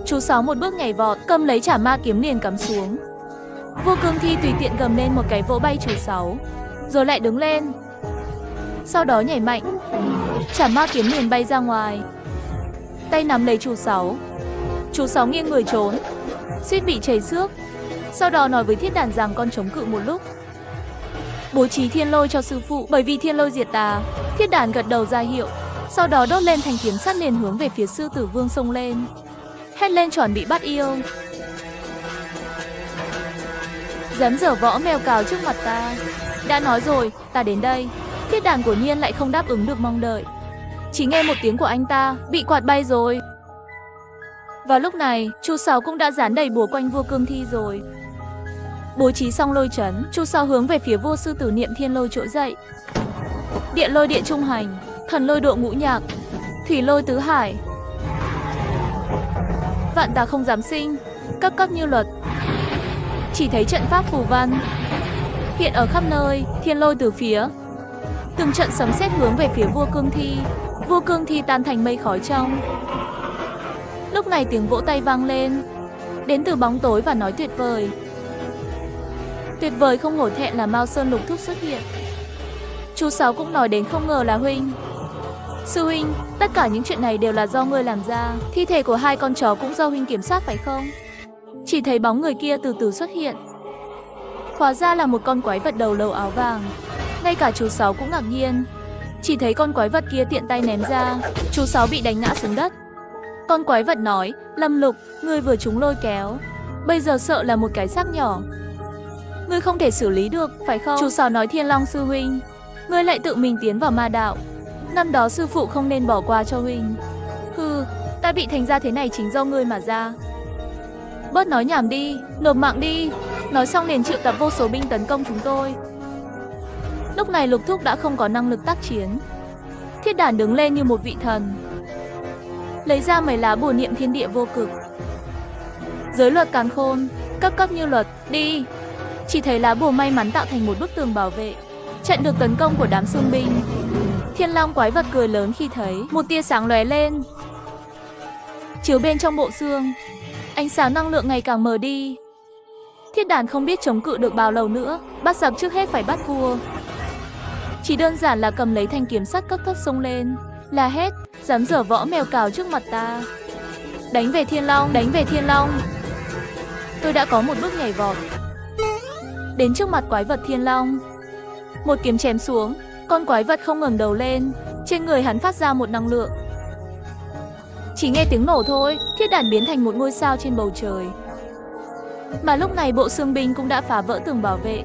Chú Sáu một bước nhảy vọt, cầm lấy chảm ma kiếm liền cắm xuống. Vua Cương Thi tùy tiện gầm lên một cái vỗ bay chú Sáu, rồi lại đứng lên. Sau đó nhảy mạnh, chảm ma kiếm liền bay ra ngoài. Tay nắm lấy chú Sáu. Chú Sáu nghiêng người trốn, suýt bị chảy xước. Sau đó nói với thiết đản rằng con chống cự một lúc, bố trí thiên lôi cho sư phụ, bởi vì thiên lôi diệt tà. Thiết đản gật đầu ra hiệu, sau đó đốt lên thanh kiếm sắt liền hướng về phía sư tử vương xông lên, hét lên chuẩn bị bắt yêu. Dám giở võ mèo cào trước mặt ta, đã nói rồi, ta đến đây. Thiết đản quả nhiên lại không đáp ứng được mong đợi, chỉ nghe một tiếng của anh ta, bị quạt bay rồi. Vào lúc này, chú Sáu cũng đã dán đầy bùa quanh Vua Cương Thi rồi. Bố trí xong lôi trấn, chú Sáu hướng về phía vua sư tử niệm thiên lôi trỗi dậy. Địa lôi địa trung hành, thần lôi độ ngũ nhạc, thủy lôi tứ hải, vạn tà không dám sinh, cấp cấp như luật. Chỉ thấy trận pháp phù văn hiện ở khắp nơi, thiên lôi từ phía, từng trận sấm sét hướng về phía Vua Cương Thi. Vua Cương Thi tan thành mây khói trong. Lúc này tiếng vỗ tay vang lên, đến từ bóng tối và nói tuyệt vời. Tuyệt vời không hổ thẹn là Mao Sơn Lục Thúc xuất hiện. Chú Sáu cũng nói đến không ngờ là huynh. Sư huynh, tất cả những chuyện này đều là do ngươi làm ra. Thi thể của hai con chó cũng do huynh kiểm soát phải không? Chỉ thấy bóng người kia từ từ xuất hiện. Hóa ra là một con quái vật đầu lâu áo vàng. Ngay cả chú Sáu cũng ngạc nhiên. Chỉ thấy con quái vật kia tiện tay ném ra, chú Sáu bị đánh ngã xuống đất. Con quái vật nói, Lâm Lục, ngươi vừa trúng lôi kéo, bây giờ sợ là một cái xác nhỏ, ngươi không thể xử lý được, phải không? Chú Sáu nói, Thiên Long sư huynh, ngươi lại tự mình tiến vào ma đạo. Năm đó sư phụ không nên bỏ qua cho huynh. Hừ, ta bị thành ra thế này chính do ngươi mà ra. Bớt nói nhảm đi, nộp mạng đi. Nói xong liền triệu tập vô số binh tấn công chúng tôi. Lúc này Lục Thúc đã không có năng lực tác chiến. Thiết đản đứng lên như một vị thần, lấy ra mấy lá bùa niệm thiên địa vô cực, giới luật càn khôn, cấp cấp như luật, đi. Chỉ thấy lá bùa may mắn tạo thành một bức tường bảo vệ, chặn được tấn công của đám xương binh. Thiên Long quái vật cười lớn khi thấy một tia sáng lóe lên, chiếu bên trong bộ xương, ánh sáng năng lượng ngày càng mờ đi. Thiết đản không biết chống cự được bao lâu nữa, bắt giặc trước hết phải bắt vua. Chỉ đơn giản là cầm lấy thanh kiếm sắt cấp tốc xông lên, la hét, dám giở võ mèo cào trước mặt ta. Đánh về Thiên Long, đánh về Thiên Long. Tôi đã có một bước nhảy vọt đến trước mặt quái vật Thiên Long, một kiếm chém xuống. Con quái vật không ngẩng đầu lên, trên người hắn phát ra một năng lượng. Chỉ nghe tiếng nổ thôi, thiết đản biến thành một ngôi sao trên bầu trời. Mà lúc này bộ xương binh cũng đã phá vỡ tường bảo vệ,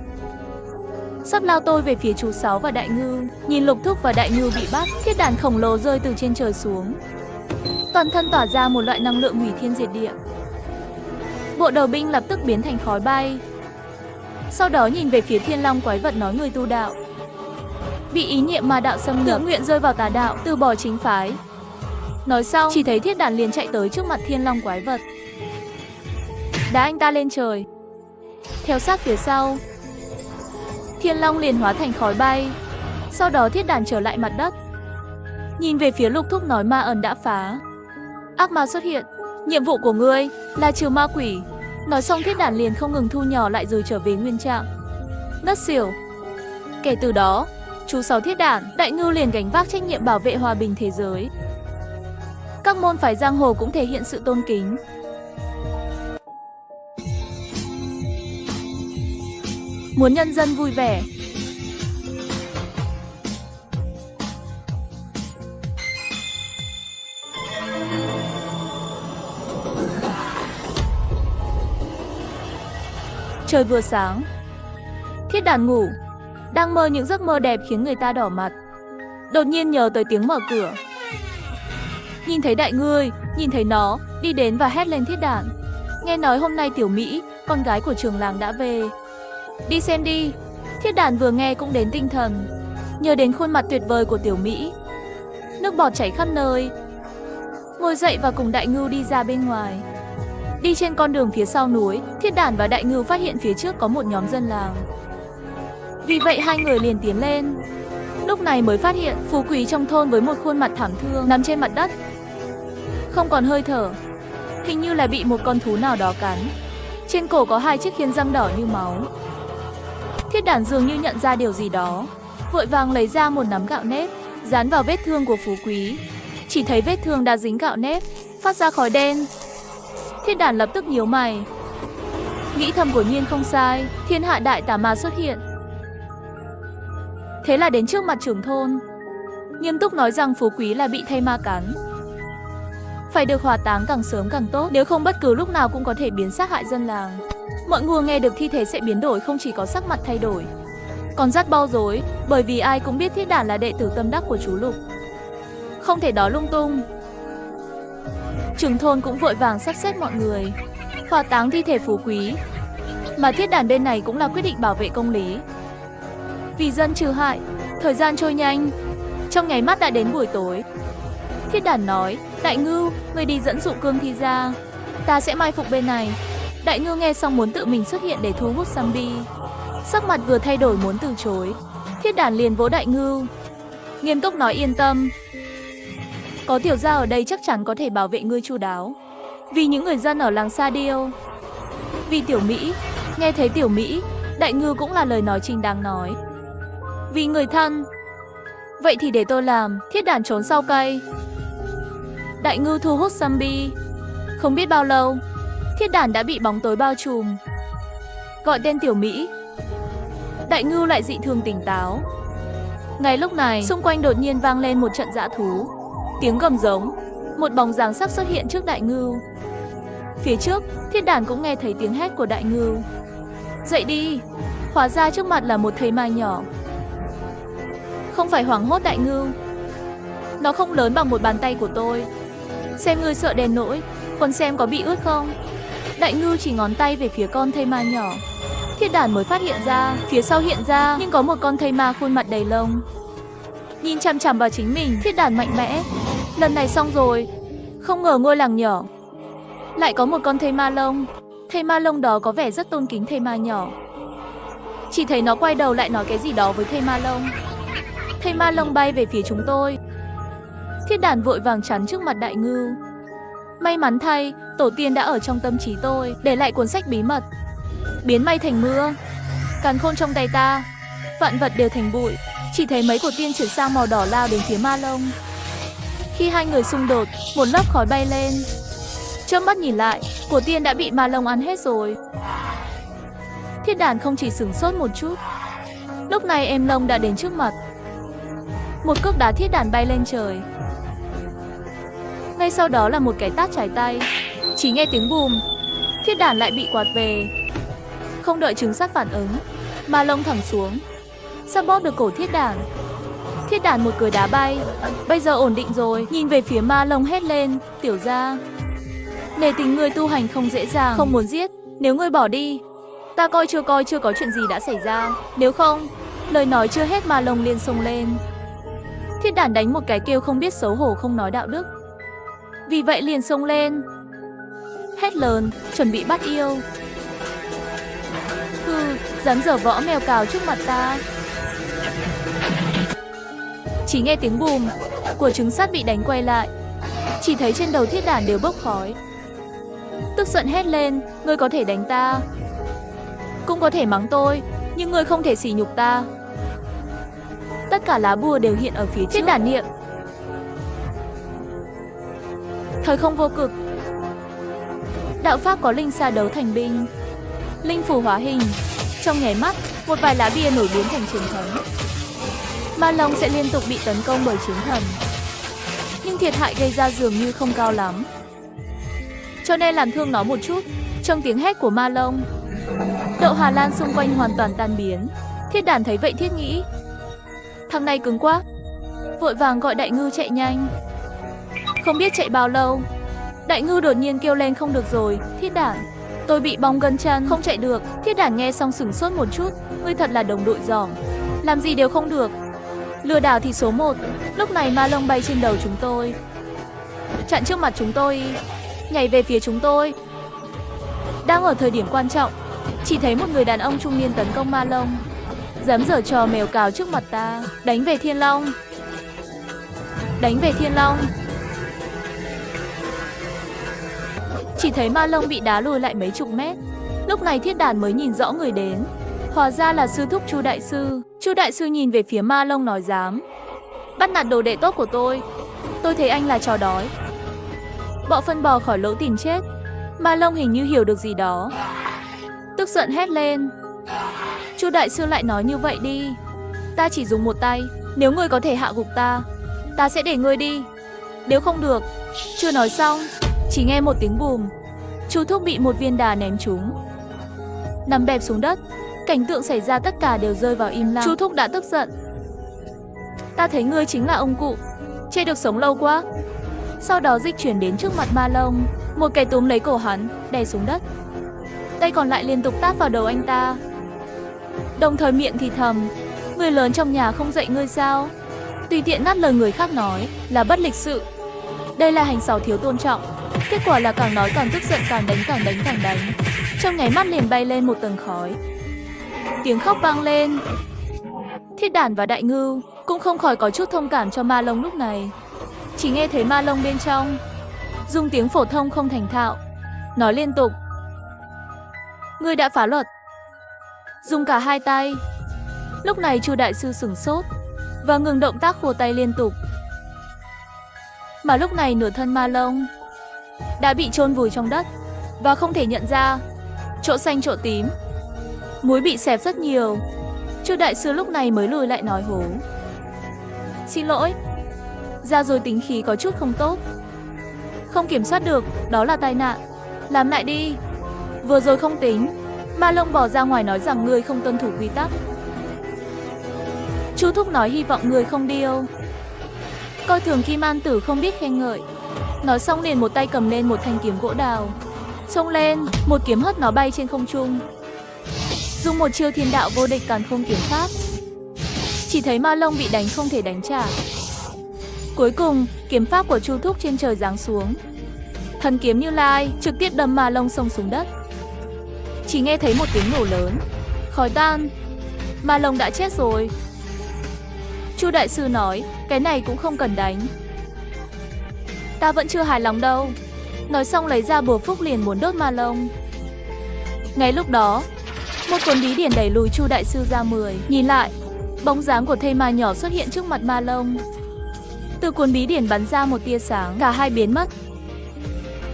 sắp lao tôi về phía chú Sáu và Đại Ngư. Nhìn Lục Thúc và Đại Ngư bị bắt, thiết đản khổng lồ rơi từ trên trời xuống, toàn thân tỏa ra một loại năng lượng hủy thiên diệt địa. Bộ đầu binh lập tức biến thành khói bay. Sau đó nhìn về phía Thiên Long quái vật nói, người tu đạo bị ý niệm ma đạo xâm nhập, tự nguyện rơi vào tà đạo, từ bỏ chính phái. Nói xong, chỉ thấy thiết đản liền chạy tới trước mặt Thiên Long quái vật, đá anh ta lên trời. theo sát phía sau. Thiên long liền hóa thành khói bay. Sau đó Thiết Đàn trở lại mặt đất. Nhìn về phía Lục Thúc nói ma ẩn đã phá. Ác ma xuất hiện. Nhiệm vụ của ngươi là trừ ma quỷ. Nói xong Thiết Đàn liền không ngừng thu nhỏ lại rồi trở về nguyên trạng. Ngất xỉu. Kể từ đó, chú Sáu Thiết Đàn, Đại Ngưu liền gánh vác trách nhiệm bảo vệ hòa bình thế giới. Các môn phái giang hồ cũng thể hiện sự tôn kính. Muốn nhân dân vui vẻ. Trời vừa sáng, Thiết Đàn ngủ, đang mơ những giấc mơ đẹp khiến người ta đỏ mặt. Đột nhiên nhớ tới tiếng mở cửa. Nhìn thấy Đại Ngưu, nhìn thấy nó, đi đến và hét lên Thiết Đàn. Nghe nói hôm nay Tiểu Mỹ, con gái của trường làng đã về. Đi xem đi. Thiết Đàn vừa nghe cũng đến tinh thần. Nhớ đến khuôn mặt tuyệt vời của Tiểu Mỹ. Nước bọt chảy khắp nơi. Ngồi dậy và cùng Đại Ngưu đi ra bên ngoài. Đi trên con đường phía sau núi, Thiết Đàn và Đại Ngưu phát hiện phía trước có một nhóm dân làng. Vì vậy hai người liền tiến lên. Lúc này mới phát hiện phú quý trong thôn với một khuôn mặt thảm thương nằm trên mặt đất. Không còn hơi thở. Hình như là bị một con thú nào đó cắn. Trên cổ có 2 chiếc khiên răng đỏ như máu. Thiết Đàn dường như nhận ra điều gì đó, vội vàng lấy ra một nắm gạo nếp, dán vào vết thương của phú quý. Chỉ thấy vết thương đã dính gạo nếp, phát ra khói đen. Thiết Đàn lập tức nhíu mày. Nghĩ thầm quả nhiên không sai, thiên hạ đại tà ma xuất hiện. Thế là đến trước mặt trưởng thôn, nghiêm túc nói rằng phú quý là bị thây ma cắn. Phải được hỏa táng càng sớm càng tốt, nếu không bất cứ lúc nào cũng có thể biến sát hại dân làng. Mọi người nghe được thi thể sẽ biến đổi, không chỉ có sắc mặt thay đổi, còn rất bối rối, bởi vì ai cũng biết Thiết Đàn là đệ tử tâm đắc của chú Lục. Không thể đó lung tung. Trưởng thôn cũng vội vàng sắp xếp mọi người hỏa táng thi thể phú quý. Mà Thiết Đàn bên này cũng là quyết định bảo vệ công lý, vì dân trừ hại. Thời gian trôi nhanh, trong nháy mắt đã đến buổi tối. Thiết Đàn nói, Đại Ngưu, người đi dẫn dụ cương thi ra, ta sẽ mai phục bên này. Đại Ngưu nghe xong muốn tự mình xuất hiện để thu hút Sambi. Sắc mặt vừa thay đổi muốn từ chối. Thiết Đàn liền vỗ Đại Ngưu, nghiêm túc nói yên tâm. Có tiểu gia ở đây chắc chắn có thể bảo vệ ngươi chu đáo. Vì những người dân ở làng Sa Điêu. Vì Tiểu Mỹ. Nghe thấy Tiểu Mỹ, Đại Ngưu cũng là lời nói chính đáng nói. Vì người thân. Vậy thì để tôi làm. Thiết Đàn trốn sau cây. Đại Ngưu thu hút Sambi. Không biết bao lâu, Thiết Đàn đã bị bóng tối bao trùm. Gọi tên Tiểu Mỹ, Đại Ngưu lại dị thường tỉnh táo. Ngay lúc này, xung quanh đột nhiên vang lên một trận dã thú. Tiếng gầm giống, một bóng dáng sắc xuất hiện trước Đại Ngưu. Phía trước, Thiết Đàn cũng nghe thấy tiếng hét của Đại Ngưu. Dậy đi. Hóa ra trước mặt là một thây ma nhỏ. Không phải hoảng hốt Đại Ngưu. Nó không lớn bằng một bàn tay của tôi. Xem ngươi sợ đến nỗi, còn xem có bị ướt không. Đại Ngưu chỉ ngón tay về phía con thây ma nhỏ. Thiết Đàn mới phát hiện ra, phía sau hiện ra nhưng có một con thây ma khuôn mặt đầy lông. Nhìn chằm chằm vào chính mình, Thiết Đàn mạnh mẽ. Lần này xong rồi. Không ngờ ngôi làng nhỏ lại có một con thây ma lông. Thây ma lông đó có vẻ rất tôn kính thây ma nhỏ. Chỉ thấy nó quay đầu lại nói cái gì đó với thây ma lông. Thây ma lông bay về phía chúng tôi. Thiết Đàn vội vàng chắn trước mặt Đại Ngưu. May mắn thay, tổ tiên đã ở trong tâm trí tôi, để lại cuốn sách bí mật. Biến mây thành mưa. Càn khôn trong tay ta. Vạn vật đều thành bụi. Chỉ thấy mấy của tiên chuyển sang màu đỏ lao đến phía ma lông. Khi hai người xung đột, một lớp khói bay lên. Chớp mắt nhìn lại, của tiên đã bị ma lông ăn hết rồi. Thiết Đàn không chỉ sửng sốt một chút. Lúc này em lông đã đến trước mặt. Một cước đá Thiết Đàn bay lên trời. Ngay sau đó là một cái tát trái tay. Chỉ nghe tiếng bùm, Thiết Đàn lại bị quạt về. Không đợi trứng sắt phản ứng, ma lông thẳng xuống, sắp bóp được cổ Thiết Đàn. Thiết Đàn một cười đá bay. Bây giờ ổn định rồi. Nhìn về phía ma lông hét lên, tiểu gia, nể tình ngươi tu hành không dễ dàng, không muốn giết. Nếu ngươi bỏ đi, ta coi chưa có chuyện gì đã xảy ra. Nếu không. Lời nói chưa hết ma lông liền xông lên. Thiết Đàn đánh một cái kêu không biết xấu hổ, không nói đạo đức. Vì vậy liền xông lên, hét lớn, chuẩn bị bắt yêu. dám giở võ mèo cào trước mặt ta. Chỉ nghe tiếng bùm của trứng sắt bị đánh quay lại. Chỉ thấy trên đầu Thiết Đản đều bốc khói. Tức giận hét lên, ngươi có thể đánh ta, cũng có thể mắng tôi, nhưng ngươi không thể sỉ nhục ta. Tất cả lá bùa đều hiện ở phía trước. Thiết Đản niệm. Thời không vô cực. Đạo pháp có linh xa đấu thành binh. Linh phù hóa hình. Trong nháy mắt, một vài lá bia nổi biến thành chiến thần. Ma Long sẽ liên tục bị tấn công bởi chiến thần, nhưng thiệt hại gây ra dường như không cao lắm, cho nên làm thương nó một chút. Trong tiếng hét của Ma Long, Đậu Hà Lan xung quanh hoàn toàn tan biến. Thiết Đản thấy vậy thiết nghĩ, thằng này cứng quá, vội vàng gọi Đại Ngư chạy nhanh. Không biết chạy bao lâu, Đại Ngư đột nhiên kêu lên, không được rồi, Thiết Đản, tôi bị bong gân chân, không chạy được. Thiết Đản nghe xong sửng sốt một chút, ngươi thật là đồng đội giỏi, làm gì đều không được, lừa đảo thì số 1. Lúc này Ma Long bay trên đầu chúng tôi, chặn trước mặt chúng tôi, nhảy về phía chúng tôi. Đang ở thời điểm quan trọng, chỉ thấy một người đàn ông trung niên tấn công Ma Long, dám giở trò mèo cào trước mặt ta. Đánh về Thiên Long, đánh về Thiên Long. Chỉ thấy Ma Long bị đá lùi lại mấy chục mét. Lúc này Thiết Đản mới nhìn rõ người đến, hóa ra là sư thúc Chu đại sư. Chu đại sư nhìn về phía Ma Long nói, dám bắt nạt đồ đệ tốt của tôi thấy anh là chó đói, bọ phân bò khỏi lỗ tìm chết. Ma Long hình như hiểu được gì đó, tức giận hét lên, Chu đại sư lại nói như vậy đi, ta chỉ dùng một tay, nếu ngươi có thể hạ gục ta, ta sẽ để ngươi đi, nếu không được. Chưa nói xong, chỉ nghe một tiếng bùm, Chu thúc bị một viên đà ném trúng, nằm bẹp xuống đất. Cảnh tượng xảy ra tất cả đều rơi vào im lặng. Chu thúc đã tức giận, ta thấy ngươi chính là ông cụ, chê được sống lâu quá. Sau đó dịch chuyển đến trước mặt Ma Long, một cái túm lấy cổ hắn, đè xuống đất, tay còn lại liên tục tát vào đầu anh ta, đồng thời miệng thì thầm, người lớn trong nhà không dạy ngươi sao, tùy tiện ngắt lời người khác nói là bất lịch sự, đây là hành xảo thiếu tôn trọng. Kết quả là càng nói càng tức giận, càng đánh càng đánh càng đánh. Trong nháy mắt liền bay lên một tầng khói, tiếng khóc vang lên. Thiết Đản và Đại Ngư cũng không khỏi có chút thông cảm cho Ma Long lúc này. Chỉ nghe thấy Ma Long bên trong dùng tiếng phổ thông không thành thạo nói liên tục, ngươi đã phá luật, dùng cả hai tay. Lúc này Chu đại sư sửng sốt và ngừng động tác khua tay liên tục. Mà lúc này nửa thân Ma Long đã bị chôn vùi trong đất và không thể nhận ra, chỗ xanh chỗ tím, mũi bị xẹp rất nhiều. Chu đại sư lúc này mới lùi lại nói hố, xin lỗi, ra rồi tính khí có chút không tốt, không kiểm soát được, đó là tai nạn, làm lại đi. Vừa rồi không tính. Ma Long bỏ ra ngoài nói rằng ngươi không tuân thủ quy tắc. Chu thúc nói hy vọng ngươi không điêu, coi thường Kim An Tử, không biết khen ngợi. Nói xong liền một tay cầm lên một thanh kiếm gỗ đào, xông lên, một kiếm hất nó bay trên không trung, dùng một chiêu thiên đạo vô địch càn khôn kiếm pháp. Chỉ thấy Ma Long bị đánh không thể đánh trả. Cuối cùng, kiếm pháp của Chu thúc trên trời giáng xuống, thần kiếm Như Lai trực tiếp đâm Ma Long xông xuống đất. Chỉ nghe thấy một tiếng nổ lớn, khói tan, Ma Long đã chết rồi. Chu đại sư nói, cái này cũng không cần đánh, ta vẫn chưa hài lòng đâu. Nói xong lấy ra bùa phúc liền muốn đốt Ma Long. Ngay lúc đó, một cuốn bí điển đẩy lùi Chu đại sư ra 10. Nhìn lại, bóng dáng của thây ma nhỏ xuất hiện trước mặt Ma Long. Từ cuốn bí điển bắn ra một tia sáng, cả hai biến mất.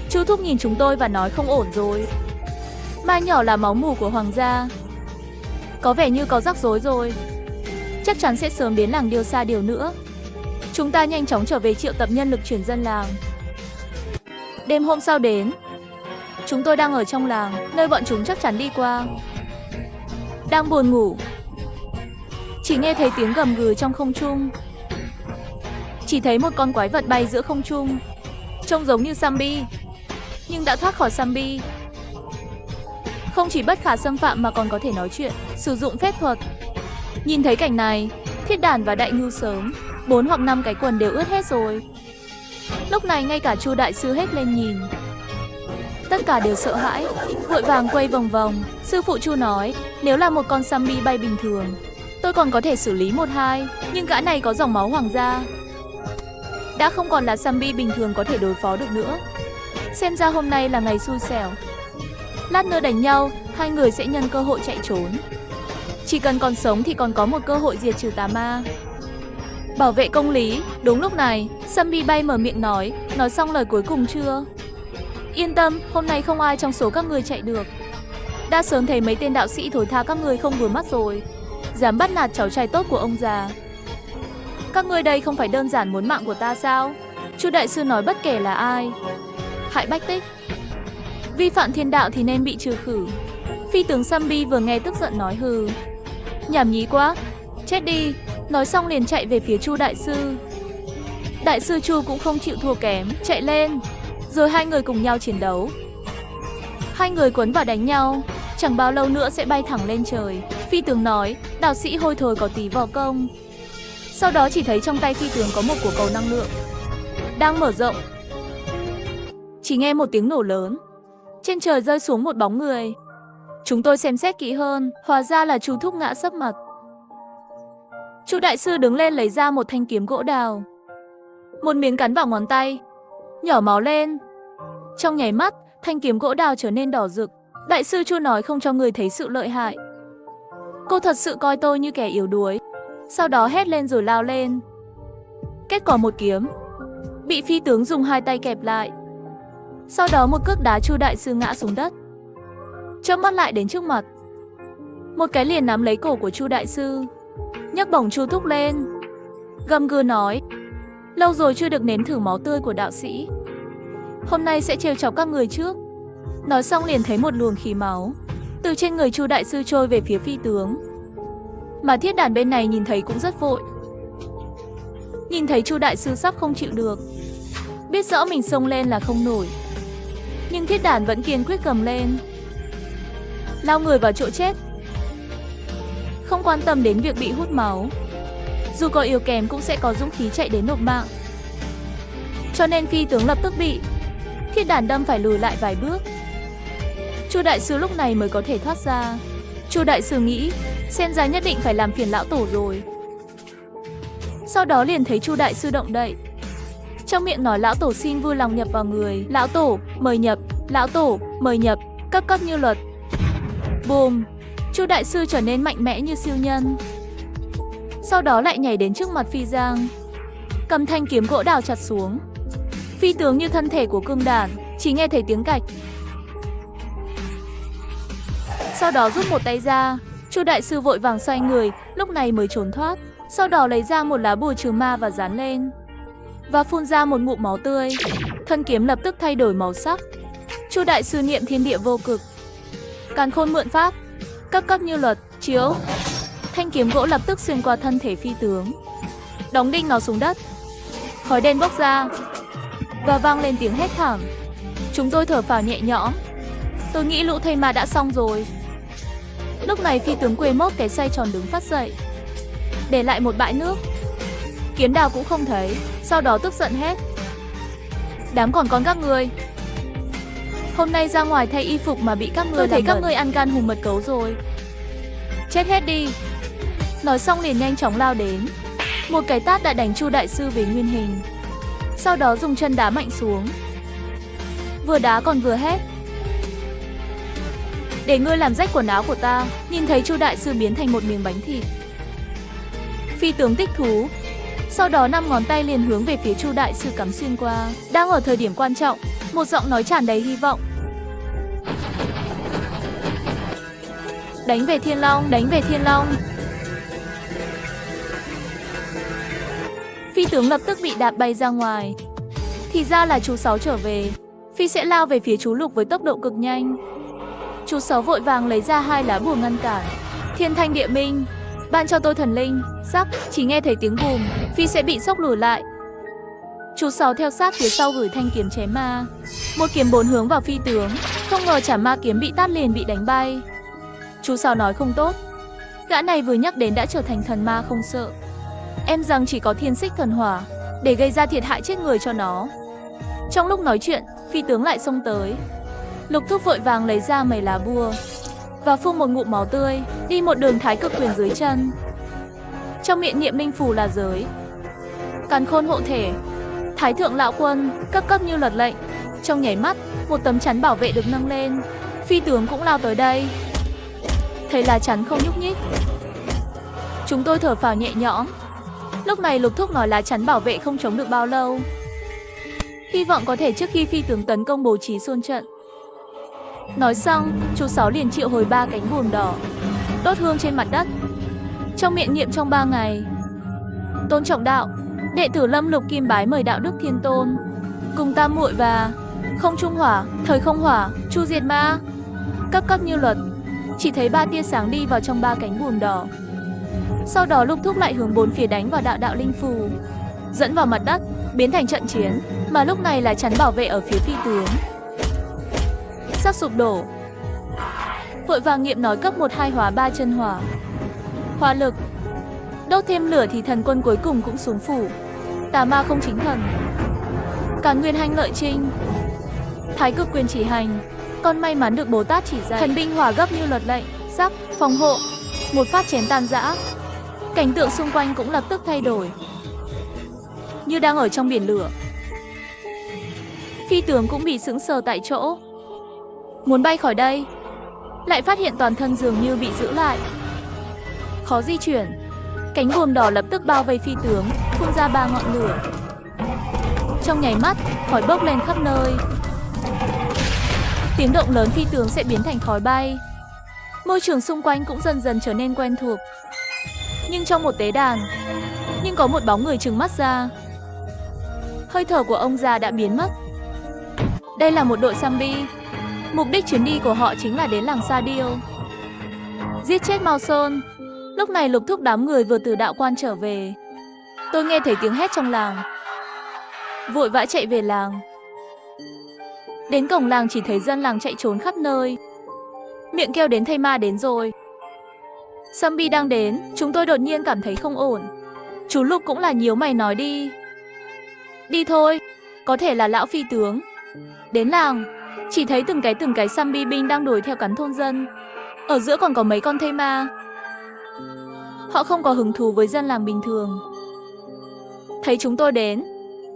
Chu thúc nhìn chúng tôi và nói, không ổn rồi, ma nhỏ là máu mủ của hoàng gia, có vẻ như có rắc rối rồi, chắc chắn sẽ sớm đến làng Điêu Sa Điều nữa. Chúng ta nhanh chóng trở về triệu tập nhân lực chuyển dân làng. Đêm hôm sau đến, chúng tôi đang ở trong làng, nơi bọn chúng chắc chắn đi qua. Đang buồn ngủ, chỉ nghe thấy tiếng gầm gừ trong không trung. Chỉ thấy một con quái vật bay giữa không trung, trông giống như Sambi, nhưng đã thoát khỏi Sambi. Không chỉ bất khả xâm phạm mà còn có thể nói chuyện, sử dụng phép thuật. Nhìn thấy cảnh này, Thiết Đản và Đại Ngưu sớm 4 hoặc 5 cái quần đều ướt hết rồi. Lúc này ngay cả Chu đại sư hết lên nhìn. Tất cả đều sợ hãi, vội vàng quay vòng vòng. Sư phụ Chu nói, nếu là một con zombie bay bình thường, tôi còn có thể xử lý 1-2, nhưng gã này có dòng máu hoàng gia, đã không còn là zombie bình thường có thể đối phó được nữa. Xem ra hôm nay là ngày xui xẻo. Lát nữa đánh nhau, hai người sẽ nhân cơ hội chạy trốn. Chỉ cần còn sống thì còn có một cơ hội diệt trừ tà ma, bảo vệ công lý. Đúng lúc này, zombie bay mở miệng nói xong lời cuối cùng chưa? Yên tâm, hôm nay không ai trong số các người chạy được. Đã sớm thấy mấy tên đạo sĩ thối tha các người không vừa mắt rồi, dám bắt nạt cháu trai tốt của ông già. Các ngươi đây không phải đơn giản muốn mạng của ta sao? Chu đại sư nói bất kể là ai, hại bách tích, vi phạm thiên đạo thì nên bị trừ khử. Phi tướng zombie vừa nghe tức giận nói hừ, nhảm nhí quá, chết đi. Nói xong liền chạy về phía Chu đại sư. Đại sư Chu cũng không chịu thua kém, chạy lên, rồi hai người cùng nhau chiến đấu. Hai người quấn vào đánh nhau, chẳng bao lâu nữa sẽ bay thẳng lên trời. Phi tướng nói, đạo sĩ hôi thối có tí võ công. Sau đó chỉ thấy trong tay phi tướng có một quả cầu năng lượng đang mở rộng. Chỉ nghe một tiếng nổ lớn, trên trời rơi xuống một bóng người. Chúng tôi xem xét kỹ hơn, hóa ra là Chu thúc ngã sấp mặt. Chu đại sư đứng lên lấy ra một thanh kiếm gỗ đào, một miếng cắn vào ngón tay, nhỏ máu lên. Trong nháy mắt, thanh kiếm gỗ đào trở nên đỏ rực. Đại sư Chu nói không cho người thấy sự lợi hại. Cô thật sự coi tôi như kẻ yếu đuối. Sau đó hét lên rồi lao lên. Kết quả một kiếm bị phi tướng dùng hai tay kẹp lại. Sau đó một cước đá Chu đại sư ngã xuống đất. Chớp mắt lại đến trước mặt, một cái liền nắm lấy cổ của Chu đại sư, nhấc bổng Chu thúc lên, gầm gừ nói, lâu rồi chưa được nếm thử máu tươi của đạo sĩ, hôm nay sẽ trêu chọc các người trước. Nói xong liền thấy một luồng khí máu từ trên người Chu đại sư trôi về phía phi tướng. Mà thiết đàn bên này nhìn thấy cũng rất vội. Nhìn thấy Chu đại sư sắp không chịu được, biết rõ mình xông lên là không nổi, nhưng thiết đàn vẫn kiên quyết gầm lên, lao người vào chỗ chết, không quan tâm đến việc bị hút máu. Dù có yếu kém cũng sẽ có dũng khí chạy đến nộp mạng. Cho nên phi tướng lập tức bị thiết đàn đâm phải lùi lại vài bước. Chu đại sư lúc này mới có thể thoát ra. Chu đại sư nghĩ, xem ra nhất định phải làm phiền lão tổ rồi. Sau đó liền thấy Chu đại sư động đậy, trong miệng nói lão tổ xin vui lòng nhập vào người. Lão tổ mời nhập, lão tổ mời nhập, cấp cấp như luật. Bùm, Chu đại sư trở nên mạnh mẽ như siêu nhân. Sau đó lại nhảy đến trước mặt Phi Giang, cầm thanh kiếm gỗ đào chặt xuống. Phi tướng như thân thể của cương đản, chỉ nghe thấy tiếng cạch. Sau đó rút một tay ra, Chu đại sư vội vàng xoay người, lúc này mới trốn thoát. Sau đó lấy ra một lá bùa trừ ma và dán lên, và phun ra một ngụm máu tươi. Thân kiếm lập tức thay đổi màu sắc. Chu đại sư niệm thiên địa vô cực, càn khôn mượn pháp, cấp cấp như luật, chiếu. Thanh kiếm gỗ lập tức xuyên qua thân thể phi tướng, đóng đinh nó xuống đất. Khói đen bốc ra và vang lên tiếng hét thảm. Chúng tôi thở phào nhẹ nhõm. Tôi nghĩ lũ thây ma đã xong rồi. Lúc này phi tướng quê mốt cái xoay tròn đứng phát dậy, để lại một bãi nước. Kiếm đào cũng không thấy. Sau đó tức giận hét, đám còn con các ngươi, hôm nay ra ngoài thay y phục mà bị các ngươi, tôi thấy các ngươi ăn gan hùm mật gấu rồi, chết hết đi. Nói xong liền nhanh chóng lao đến, một cái tát đã đánh Chu đại sư về nguyên hình. Sau đó dùng chân đá mạnh xuống, vừa đá còn vừa hét, để ngươi làm rách quần áo của ta. Nhìn thấy Chu đại sư biến thành một miếng bánh thịt, phi tướng thích thú. Sau đó 5 ngón tay liền hướng về phía Chu đại sư cắm xuyên qua. Đang ở thời điểm quan trọng, một giọng nói tràn đầy hy vọng, đánh về Thiên Long, đánh về Thiên Long. Phi tướng lập tức bị đạp bay ra ngoài. Thì ra là chú Sáu trở về. Phi sẽ lao về phía chú Lục với tốc độ cực nhanh. Chú Sáu vội vàng lấy ra 2 lá bùa ngăn cản. Thiên thanh địa minh, ban cho tôi thần linh, sắc. Chỉ nghe thấy tiếng bùm, Phi sẽ bị sốc lùi lại. Chú Sáu theo sát phía sau gửi thanh kiếm chém ma. Một kiếm 4 hướng vào phi tướng. Không ngờ chả ma kiếm bị tát liền bị đánh bay. Chú Sáu nói không tốt. Gã này vừa nhắc đến đã trở thành thần ma không sợ. Em rằng chỉ có thiên xích thần hỏa để gây ra thiệt hại chết người cho nó. Trong lúc nói chuyện, phi tướng lại xông tới. Lục Thúc vội vàng lấy ra mấy lá bùa và phun một ngụm máu tươi, đi một đường thái cực quyền dưới chân. Trong miệng niệm linh phù là giới, càn khôn hộ thể, thái thượng lão quân, cấp như luật lệnh. Trong nháy mắt, một tấm chắn bảo vệ được nâng lên. Phi tướng cũng lao tới đây. Thấy lá chắn không nhúc nhích, chúng tôi thở phào nhẹ nhõm. Lúc này Lục Thúc nói lá chắn bảo vệ không chống được bao lâu. Hy vọng có thể trước khi phi tướng tấn công bố trí xôn trận. Nói xong, chú Sáu liền triệu hồi 3 cánh buồm đỏ, đốt hương trên mặt đất. Trong miệng niệm trong 3 ngày. Tôn trọng đạo, đệ tử Lâm Lục Kim bái mời đạo đức thiên tôn, cùng tam muội và không trung hỏa, thời không hỏa, chu diệt ma. Cấp như luật. Chỉ thấy 3 tia sáng đi vào trong 3 cánh buồm đỏ. Sau đó Lục Thúc lại hướng 4 phía đánh vào đạo linh phù, dẫn vào mặt đất, biến thành trận chiến. Mà lúc này là chắn bảo vệ ở phía phi tướng sắp sụp đổ. Vội vàng niệm nói cấp 1-2 hóa 3 chân hỏa, hỏa lực. Đốt thêm lửa thì thần quân cuối cùng cũng xuống phủ. Tà ma không chính thần, Càn Nguyên Hanh Lợi Trinh, Thái Cực Quyền chỉ hành. Con may mắn được Bồ Tát chỉ dạy. Thần binh hỏa gấp như luật lệnh, sắc, phòng hộ. Một phát chém tan rã. Cảnh tượng xung quanh cũng lập tức thay đổi, như đang ở trong biển lửa. Phi tướng cũng bị sững sờ tại chỗ, muốn bay khỏi đây, lại phát hiện toàn thân dường như bị giữ lại, khó di chuyển. Cánh buồm đỏ lập tức bao vây phi tướng, phun ra 3 ngọn lửa. Trong nháy mắt, khói bốc lên khắp nơi. Tiếng động lớn phi tướng sẽ biến thành khói bay. Môi trường xung quanh cũng dần dần trở nên quen thuộc. Nhưng trong một tế đàn, có một bóng người trừng mắt ra. Hơi thở của ông già đã biến mất. Đây là một đội zombie. Mục đích chuyến đi của họ chính là đến làng Sa Điêu, giết chết Mao Sơn. Lúc này Lục Thúc đám người vừa từ đạo quan trở về. Tôi nghe thấy tiếng hét trong làng, vội vã chạy về làng. Đến cổng làng chỉ thấy dân làng chạy trốn khắp nơi, miệng kêu đến thây ma đến rồi. Zombie đang đến, chúng tôi đột nhiên cảm thấy không ổn. Chú Lục cũng là nhíu mày nói đi. Đi thôi, có thể là lão phi tướng. Đến làng, chỉ thấy từng cái zombie binh đang đuổi theo cắn thôn dân. Ở giữa còn có mấy con thây ma. Họ không có hứng thú với dân làng bình thường. Thấy chúng tôi đến,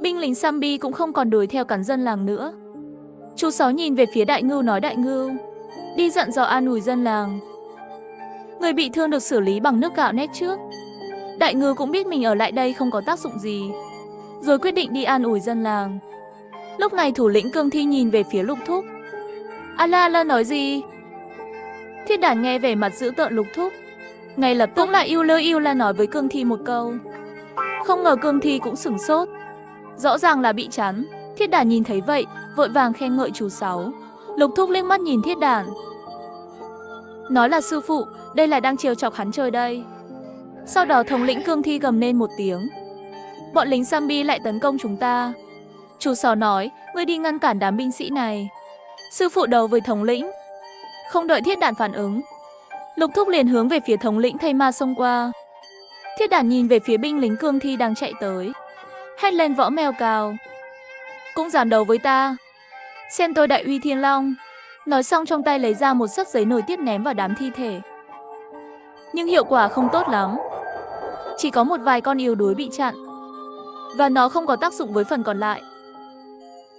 binh lính zombie cũng không còn đuổi theo cắn dân làng nữa. Chú Sáu nhìn về phía Đại Ngưu nói Đại Ngưu, đi dặn dò an ủi dân làng. Người bị thương được xử lý bằng nước gạo nếp trước. Đại Ngưu cũng biết mình ở lại đây không có tác dụng gì, rồi quyết định đi an ủi dân làng. Lúc này thủ lĩnh Cương Thi nhìn về phía Lục Thúc. Ala nói gì? Thiết Đản nghe vẻ mặt dữ tợn Lục Thúc, ngay lập tức lại yêu la nói với Cương Thi một câu. Không ngờ Cương Thi cũng sửng sốt, rõ ràng là bị chắn. Thiết Đản nhìn thấy vậy, vội vàng khen ngợi chú Sáu. Lục Thúc liếc mắt nhìn Thiết Đản, nói là sư phụ, đây là đang trêu chọc hắn chơi đây. Sau đó thống lĩnh Cương Thi gầm lên một tiếng. Bọn lính zombie lại tấn công chúng ta. Chú Sáu nói, ngươi đi ngăn cản đám binh sĩ này. Sư phụ đấu với thống lĩnh. Không đợi Thiết Đản phản ứng, Lục Thúc liền hướng về phía thống lĩnh thây ma xông qua. Thiết Đản nhìn về phía binh lính Cương Thi đang chạy tới, hét lên võ mèo cào. Cũng dám đấu với ta, xem tôi Đại Uy Thiên Long. Nói xong trong tay lấy ra một sấp giấy nổi tiết ném vào đám thi thể. Nhưng hiệu quả không tốt lắm, chỉ có một vài con yếu đuối bị chặn, và nó không có tác dụng với phần còn lại.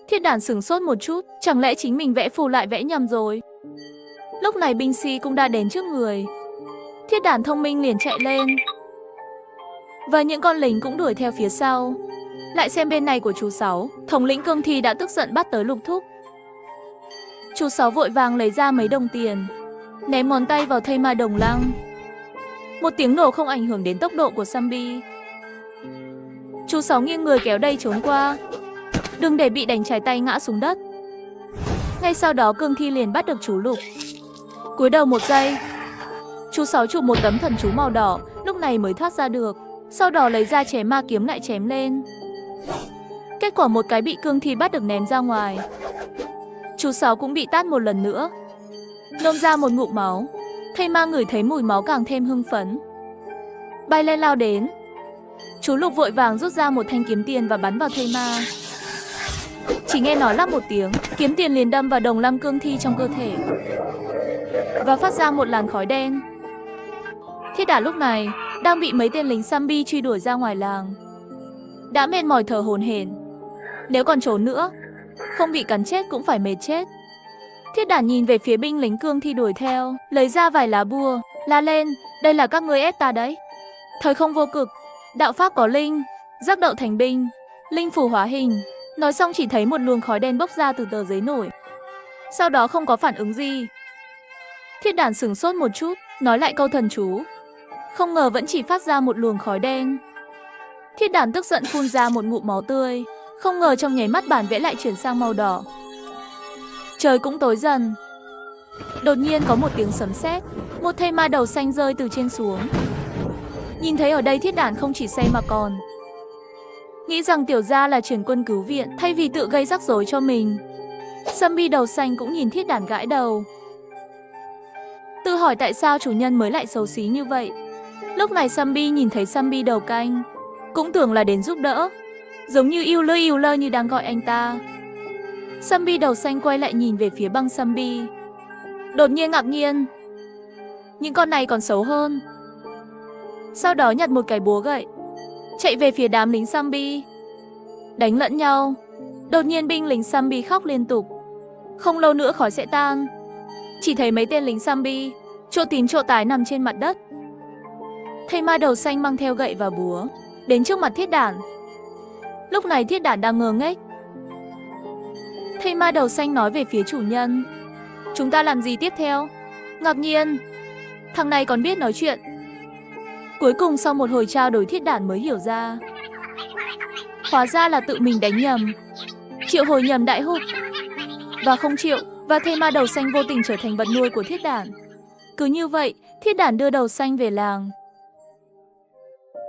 Thiết Đản sửng sốt một chút, chẳng lẽ chính mình vẽ phù lại vẽ nhầm rồi. Lúc này binh sĩ cũng đã đến trước người. Thiết Đản thông minh liền chạy lên, và những con lính cũng đuổi theo phía sau. Lại xem bên này của chú Sáu, thống lĩnh Cương Thi đã tức giận bắt tới Lục Thúc. Chú Sáu vội vàng lấy ra mấy đồng tiền, ném ngón tay vào thây ma đồng lăng. Một tiếng nổ không ảnh hưởng đến tốc độ của zombie. Chú Sáu nghiêng người kéo đây trốn qua, đừng để bị đánh trái tay ngã xuống đất. Ngay sau đó Cương Thi liền bắt được chú Lục. Cúi đầu một giây, chú Sáu chụp một tấm thần chú màu đỏ, lúc này mới thoát ra được. Sau đó lấy ra chém ma kiếm lại chém lên. Kết quả một cái bị Cương Thi bắt được ném ra ngoài. Chú Sáu cũng bị tát một lần nữa, nôn ra một ngụm máu. Thây ma ngửi thấy mùi máu càng thêm hưng phấn, bay lên lao đến. Chú Lục vội vàng rút ra một thanh kiếm tiền và bắn vào thây ma. Chỉ nghe nói lắp một tiếng, kiếm tiền liền đâm vào đồng lăng cương thi trong cơ thể và phát ra một làn khói đen. Thiết Đản lúc này đang bị mấy tên lính zombie truy đuổi ra ngoài làng, đã mệt mỏi thở hổn hển. Nếu còn trốn nữa, không bị cắn chết cũng phải mệt chết. Thiết Đản nhìn về phía binh lính cương thi đuổi theo, lấy ra vài lá bùa, la lên, đây là các ngươi ép ta đấy. Thời không vô cực, đạo pháp có linh, giác đậu thành binh, linh phù hóa hình. Nói xong chỉ thấy một luồng khói đen bốc ra từ tờ giấy nổi. Sau đó không có phản ứng gì. Thiết Đản sửng sốt một chút, nói lại câu thần chú. Không ngờ vẫn chỉ phát ra một luồng khói đen. Thiết Đản tức giận phun ra một ngụm máu tươi. Không ngờ trong nháy mắt bản vẽ lại chuyển sang màu đỏ. Trời cũng tối dần. Đột nhiên có một tiếng sấm sét, một thây ma đầu xanh rơi từ trên xuống. Nhìn thấy ở đây Thiết Đản không chỉ say mà còn nghĩ rằng tiểu gia là chuyển quân cứu viện, thay vì tự gây rắc rối cho mình. Zombie đầu xanh cũng nhìn Thiết Đản gãi đầu, tự hỏi tại sao chủ nhân mới lại xấu xí như vậy. Lúc này zombie nhìn thấy zombie đầu canh, cũng tưởng là đến giúp đỡ, giống như yêu lơ như đang gọi anh ta. Zombie đầu xanh quay lại nhìn về phía băng zombie, đột nhiên ngạc nhiên. Những con này còn xấu hơn. Sau đó nhặt một cái búa gậy, chạy về phía đám lính zombie, đánh lẫn nhau. Đột nhiên binh lính zombie khóc liên tục. Không lâu nữa khói sẽ tan. Chỉ thấy mấy tên lính zombie chỗ tím chỗ tái nằm trên mặt đất. Thây ma đầu xanh mang theo gậy và búa đến trước mặt Thiết Đản. Lúc này Thiết Đản đang ngơ ngếch. Thây ma đầu xanh nói về phía chủ nhân, chúng ta làm gì tiếp theo? Ngạc nhiên, thằng này còn biết nói chuyện. Cuối cùng sau một hồi trao đổi Thiết Đản mới hiểu ra, hóa ra là tự mình đánh nhầm, triệu hồi nhầm đại húc và không triệu, và thây ma đầu xanh vô tình trở thành vật nuôi của Thiết Đản. Cứ như vậy, Thiết Đản đưa đầu xanh về làng.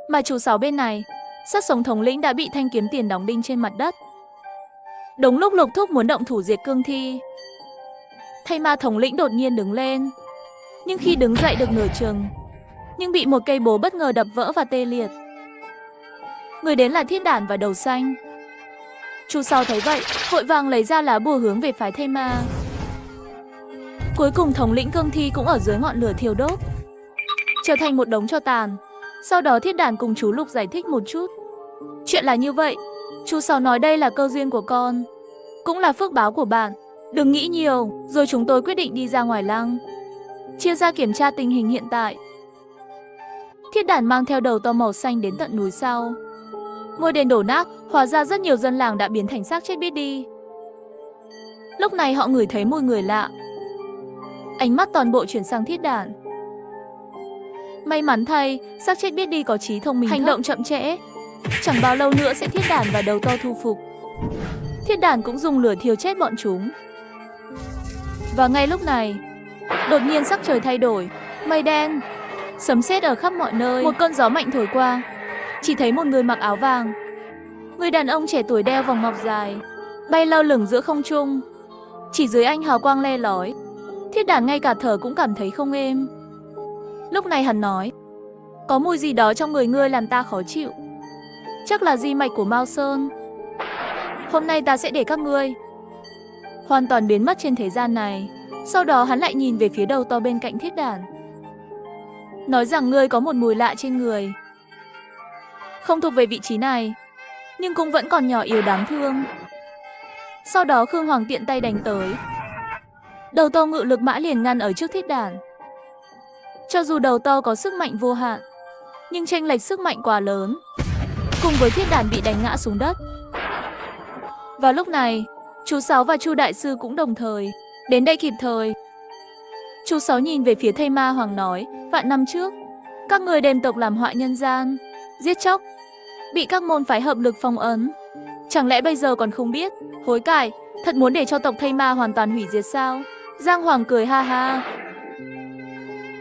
Mà chú Sáu bên này, sát sống thống lĩnh đã bị thanh kiếm tiền đóng đinh trên mặt đất. Đúng lúc Lục Thúc muốn động thủ diệt cương thi, thây ma thống lĩnh đột nhiên đứng lên. Nhưng khi đứng dậy được nửa chừng, nhưng bị một cây búa bất ngờ đập vỡ và tê liệt. Người đến là Thiết Đản và đầu xanh. Chú Sáu thấy vậy, vội vàng lấy ra lá bùa hướng về phái thây ma. Cuối cùng thống lĩnh cương thi cũng ở dưới ngọn lửa thiêu đốt, trở thành một đống tro tàn. Sau đó Thiết Đản cùng chú Lục giải thích một chút. Chuyện là như vậy, chú Sáu nói đây là cơ duyên của con, cũng là phước báo của bạn. Đừng nghĩ nhiều. Rồi chúng tôi quyết định đi ra ngoài lăng, chia ra kiểm tra tình hình hiện tại. Thiết Đản mang theo đầu to màu xanh đến tận núi sau. Ngôi đền đổ nát, hóa ra rất nhiều dân làng đã biến thành xác chết biết đi. Lúc này họ ngửi thấy mùi người lạ, ánh mắt toàn bộ chuyển sang Thiết Đản. May mắn thay, xác chết biết đi có trí thông minh, hành động chậm trễ, chẳng bao lâu nữa sẽ Thiết Đản và đầu to thu phục. Thiết Đản cũng dùng lửa thiêu chết bọn chúng. Và ngay lúc này, đột nhiên sắc trời thay đổi, mây đen, sấm sét ở khắp mọi nơi. Một cơn gió mạnh thổi qua, chỉ thấy một người mặc áo vàng, người đàn ông trẻ tuổi đeo vòng ngọc dài, bay lơ lửng giữa không trung. Chỉ dưới anh hào quang le lói, Thiết Đản ngay cả thở cũng cảm thấy không êm. Lúc này hắn nói, có mùi gì đó trong người ngươi làm ta khó chịu. Chắc là di mạch của Mao Sơn. Hôm nay ta sẽ để các ngươi hoàn toàn biến mất trên thế gian này. Sau đó hắn lại nhìn về phía đầu to bên cạnh Thiết Đản, nói rằng ngươi có một mùi lạ trên người, không thuộc về vị trí này, nhưng cũng vẫn còn nhỏ yếu đáng thương. Sau đó Khương Hoàng tiện tay đánh tới. Đầu to ngự lực mã liền ngăn ở trước Thiết Đản. Cho dù đầu to có sức mạnh vô hạn, nhưng chênh lệch sức mạnh quá lớn, cùng với Thiết Đản bị đánh ngã xuống đất. Và lúc này, chú Sáu và Chu Đại Sư cũng đồng thời đến đây kịp thời. Chú Sáu nhìn về phía thây ma hoàng nói, vạn năm trước, các người đem tộc làm họa nhân gian, giết chóc, bị các môn phái hợp lực phong ấn. Chẳng lẽ bây giờ còn không biết, hối cải, thật muốn để cho tộc thây ma hoàn toàn hủy diệt sao? Giang Hoàng cười ha ha.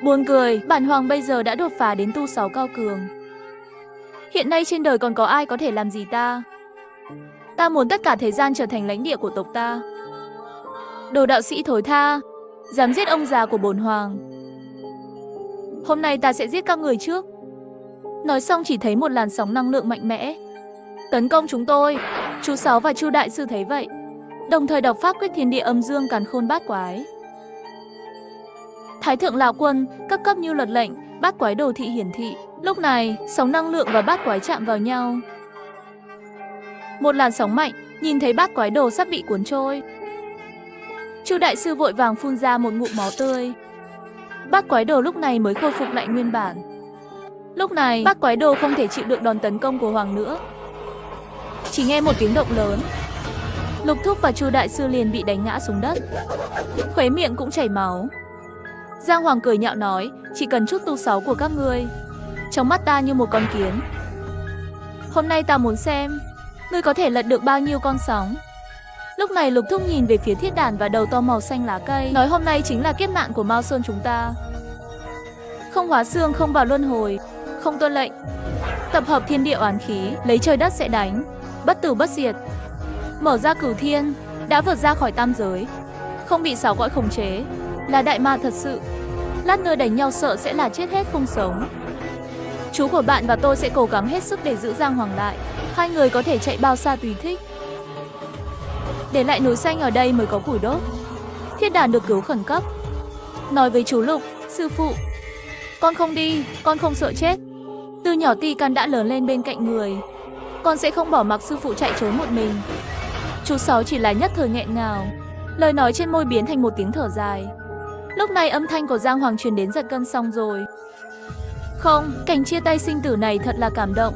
Buồn cười, bản hoàng bây giờ đã đột phá đến tu 6 cao cường. Hiện nay trên đời còn có ai có thể làm gì ta? Ta muốn tất cả thế gian trở thành lãnh địa của tộc ta. Đồ đạo sĩ thối tha, dám giết ông già của bổn hoàng. Hôm nay ta sẽ giết các người trước. Nói xong chỉ thấy một làn sóng năng lượng mạnh mẽ tấn công chúng tôi. Chú Sáu và Chu Đại Sư thấy vậy, đồng thời đọc pháp quyết thiên địa âm dương càn khôn bát quái. Thái thượng lão quân, các cấp như luật lệnh, bát quái đồ thị hiển thị. Lúc này, sóng năng lượng và bát quái chạm vào nhau. Một làn sóng mạnh, nhìn thấy bát quái đồ sắp bị cuốn trôi. Chu đại sư vội vàng phun ra một ngụm máu tươi. Bát quái đồ lúc này mới khôi phục lại nguyên bản. Lúc này, bát quái đồ không thể chịu được đòn tấn công của Hoàng nữa. Chỉ nghe một tiếng động lớn, Lục Thúc và Chu đại sư liền bị đánh ngã xuống đất. Khóe miệng cũng chảy máu. Giang Hoàng cười nhạo nói, chỉ cần chút tu sáu của các ngươi, trong mắt ta như một con kiến. Hôm nay ta muốn xem, ngươi có thể lật được bao nhiêu con sóng. Lúc này Lục Thúc nhìn về phía thiết đàn và đầu to màu xanh lá cây, nói hôm nay chính là kiếp nạn của Mao Sơn chúng ta. Không hóa xương, không vào luân hồi, không tuân lệnh, tập hợp thiên địa oán khí, lấy trời đất sẽ đánh, bất tử bất diệt. Mở ra cửu thiên, đã vượt ra khỏi tam giới, không bị sáu cõi khống chế, là đại ma thật sự. Lát nữa đánh nhau sợ sẽ là chết hết không sống. Chú của bạn và tôi sẽ cố gắng hết sức để giữ Giang Hoàng lại. Hai người có thể chạy bao xa tùy thích. Để lại núi xanh ở đây mới có củi đốt. Thiết đàn được cứu khẩn cấp. Nói với chú Lục, sư phụ, con không đi, con không sợ chết. Từ nhỏ Ti Căn đã lớn lên bên cạnh người, con sẽ không bỏ mặc sư phụ chạy trốn một mình. Chú Sáu chỉ là nhất thời nghẹn ngào, lời nói trên môi biến thành một tiếng thở dài. Lúc này âm thanh của Giang Hoàng truyền đến giật cân xong rồi. Không, cảnh chia tay sinh tử này thật là cảm động.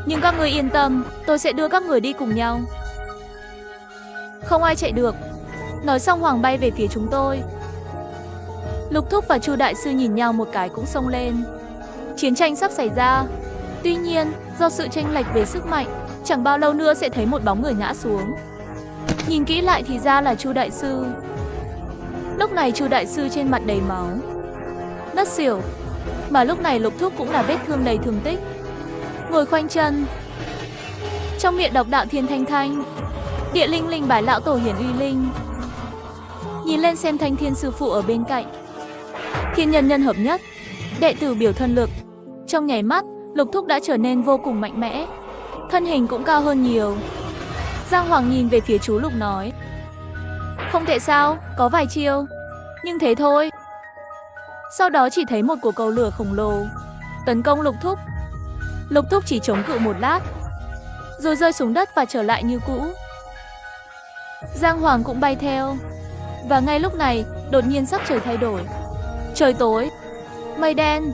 Nhưng các người yên tâm, tôi sẽ đưa các người đi cùng nhau. Không ai chạy được. Nói xong Hoàng bay về phía chúng tôi. Lục Thúc và Chu đại sư nhìn nhau một cái cũng xông lên. Chiến tranh sắp xảy ra. Tuy nhiên, do sự chênh lệch về sức mạnh, chẳng bao lâu nữa sẽ thấy một bóng người ngã xuống. Nhìn kỹ lại thì ra là Chu đại sư. Lúc này Chu đại sư trên mặt đầy máu, ngất xỉu. Mà lúc này Lục Thúc cũng là vết thương đầy thương tích, ngồi khoanh chân, trong miệng đọc đạo thiên thanh thanh, địa linh linh bái lão tổ hiển uy linh. Nhìn lên xem Thanh Thiên sư phụ ở bên cạnh. Thiên nhân nhân hợp nhất, đệ tử biểu thân lực. Trong nháy mắt, Lục Thúc đã trở nên vô cùng mạnh mẽ, thân hình cũng cao hơn nhiều. Giang Hoàng nhìn về phía chú Lục nói, không thể sao, có vài chiêu, nhưng thế thôi. Sau đó chỉ thấy một quả cầu lửa khổng lồ tấn công Lục Thúc. Lục Thúc chỉ chống cự một lát, rồi rơi xuống đất và trở lại như cũ. Giang Hoàng cũng bay theo. Và ngay lúc này, đột nhiên sắc trời thay đổi. Trời tối, mây đen,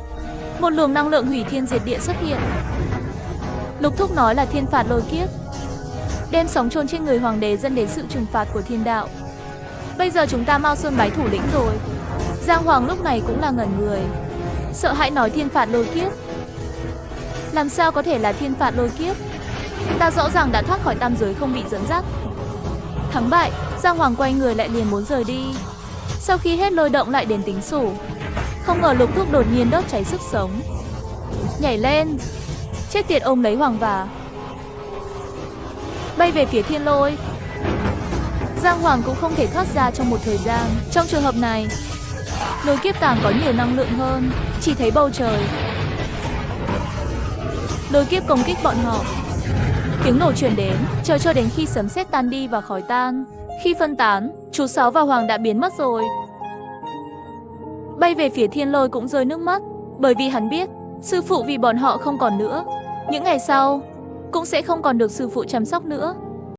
một luồng năng lượng hủy thiên diệt địa xuất hiện. Lục Thúc nói là thiên phạt lôi kiếp, đem sóng chôn trên người hoàng đế dẫn đến sự trừng phạt của thiên đạo. Bây giờ chúng ta Mao Sơn bái thủ lĩnh rồi. Giang Hoàng lúc này cũng là ngẩn người, sợ hãi nói thiên phạt lôi kiếp. Làm sao có thể là thiên phạt lôi kiếp? Ta rõ ràng đã thoát khỏi tam giới không bị dẫn dắt. Thắng bại, Giang Hoàng quay người lại liền muốn rời đi. Sau khi hết lôi động lại đến tính sổ. Không ngờ Lục Thúc đột nhiên đốt cháy sức sống, nhảy lên, chết tiệt ôm lấy Hoàng và bay về phía thiên lôi. Giang Hoàng cũng không thể thoát ra trong một thời gian. Trong trường hợp này, lôi kiếp càng có nhiều năng lượng hơn. Chỉ thấy bầu trời, lôi kiếp công kích bọn họ. Tiếng nổ truyền đến, chờ cho đến khi sấm sét tan đi và khói tan. Khi phân tán, chú Sáu và Hoàng đã biến mất rồi. Bay về phía thiên lôi cũng rơi nước mắt, bởi vì hắn biết, sư phụ vì bọn họ không còn nữa. Những ngày sau, cũng sẽ không còn được sư phụ chăm sóc nữa.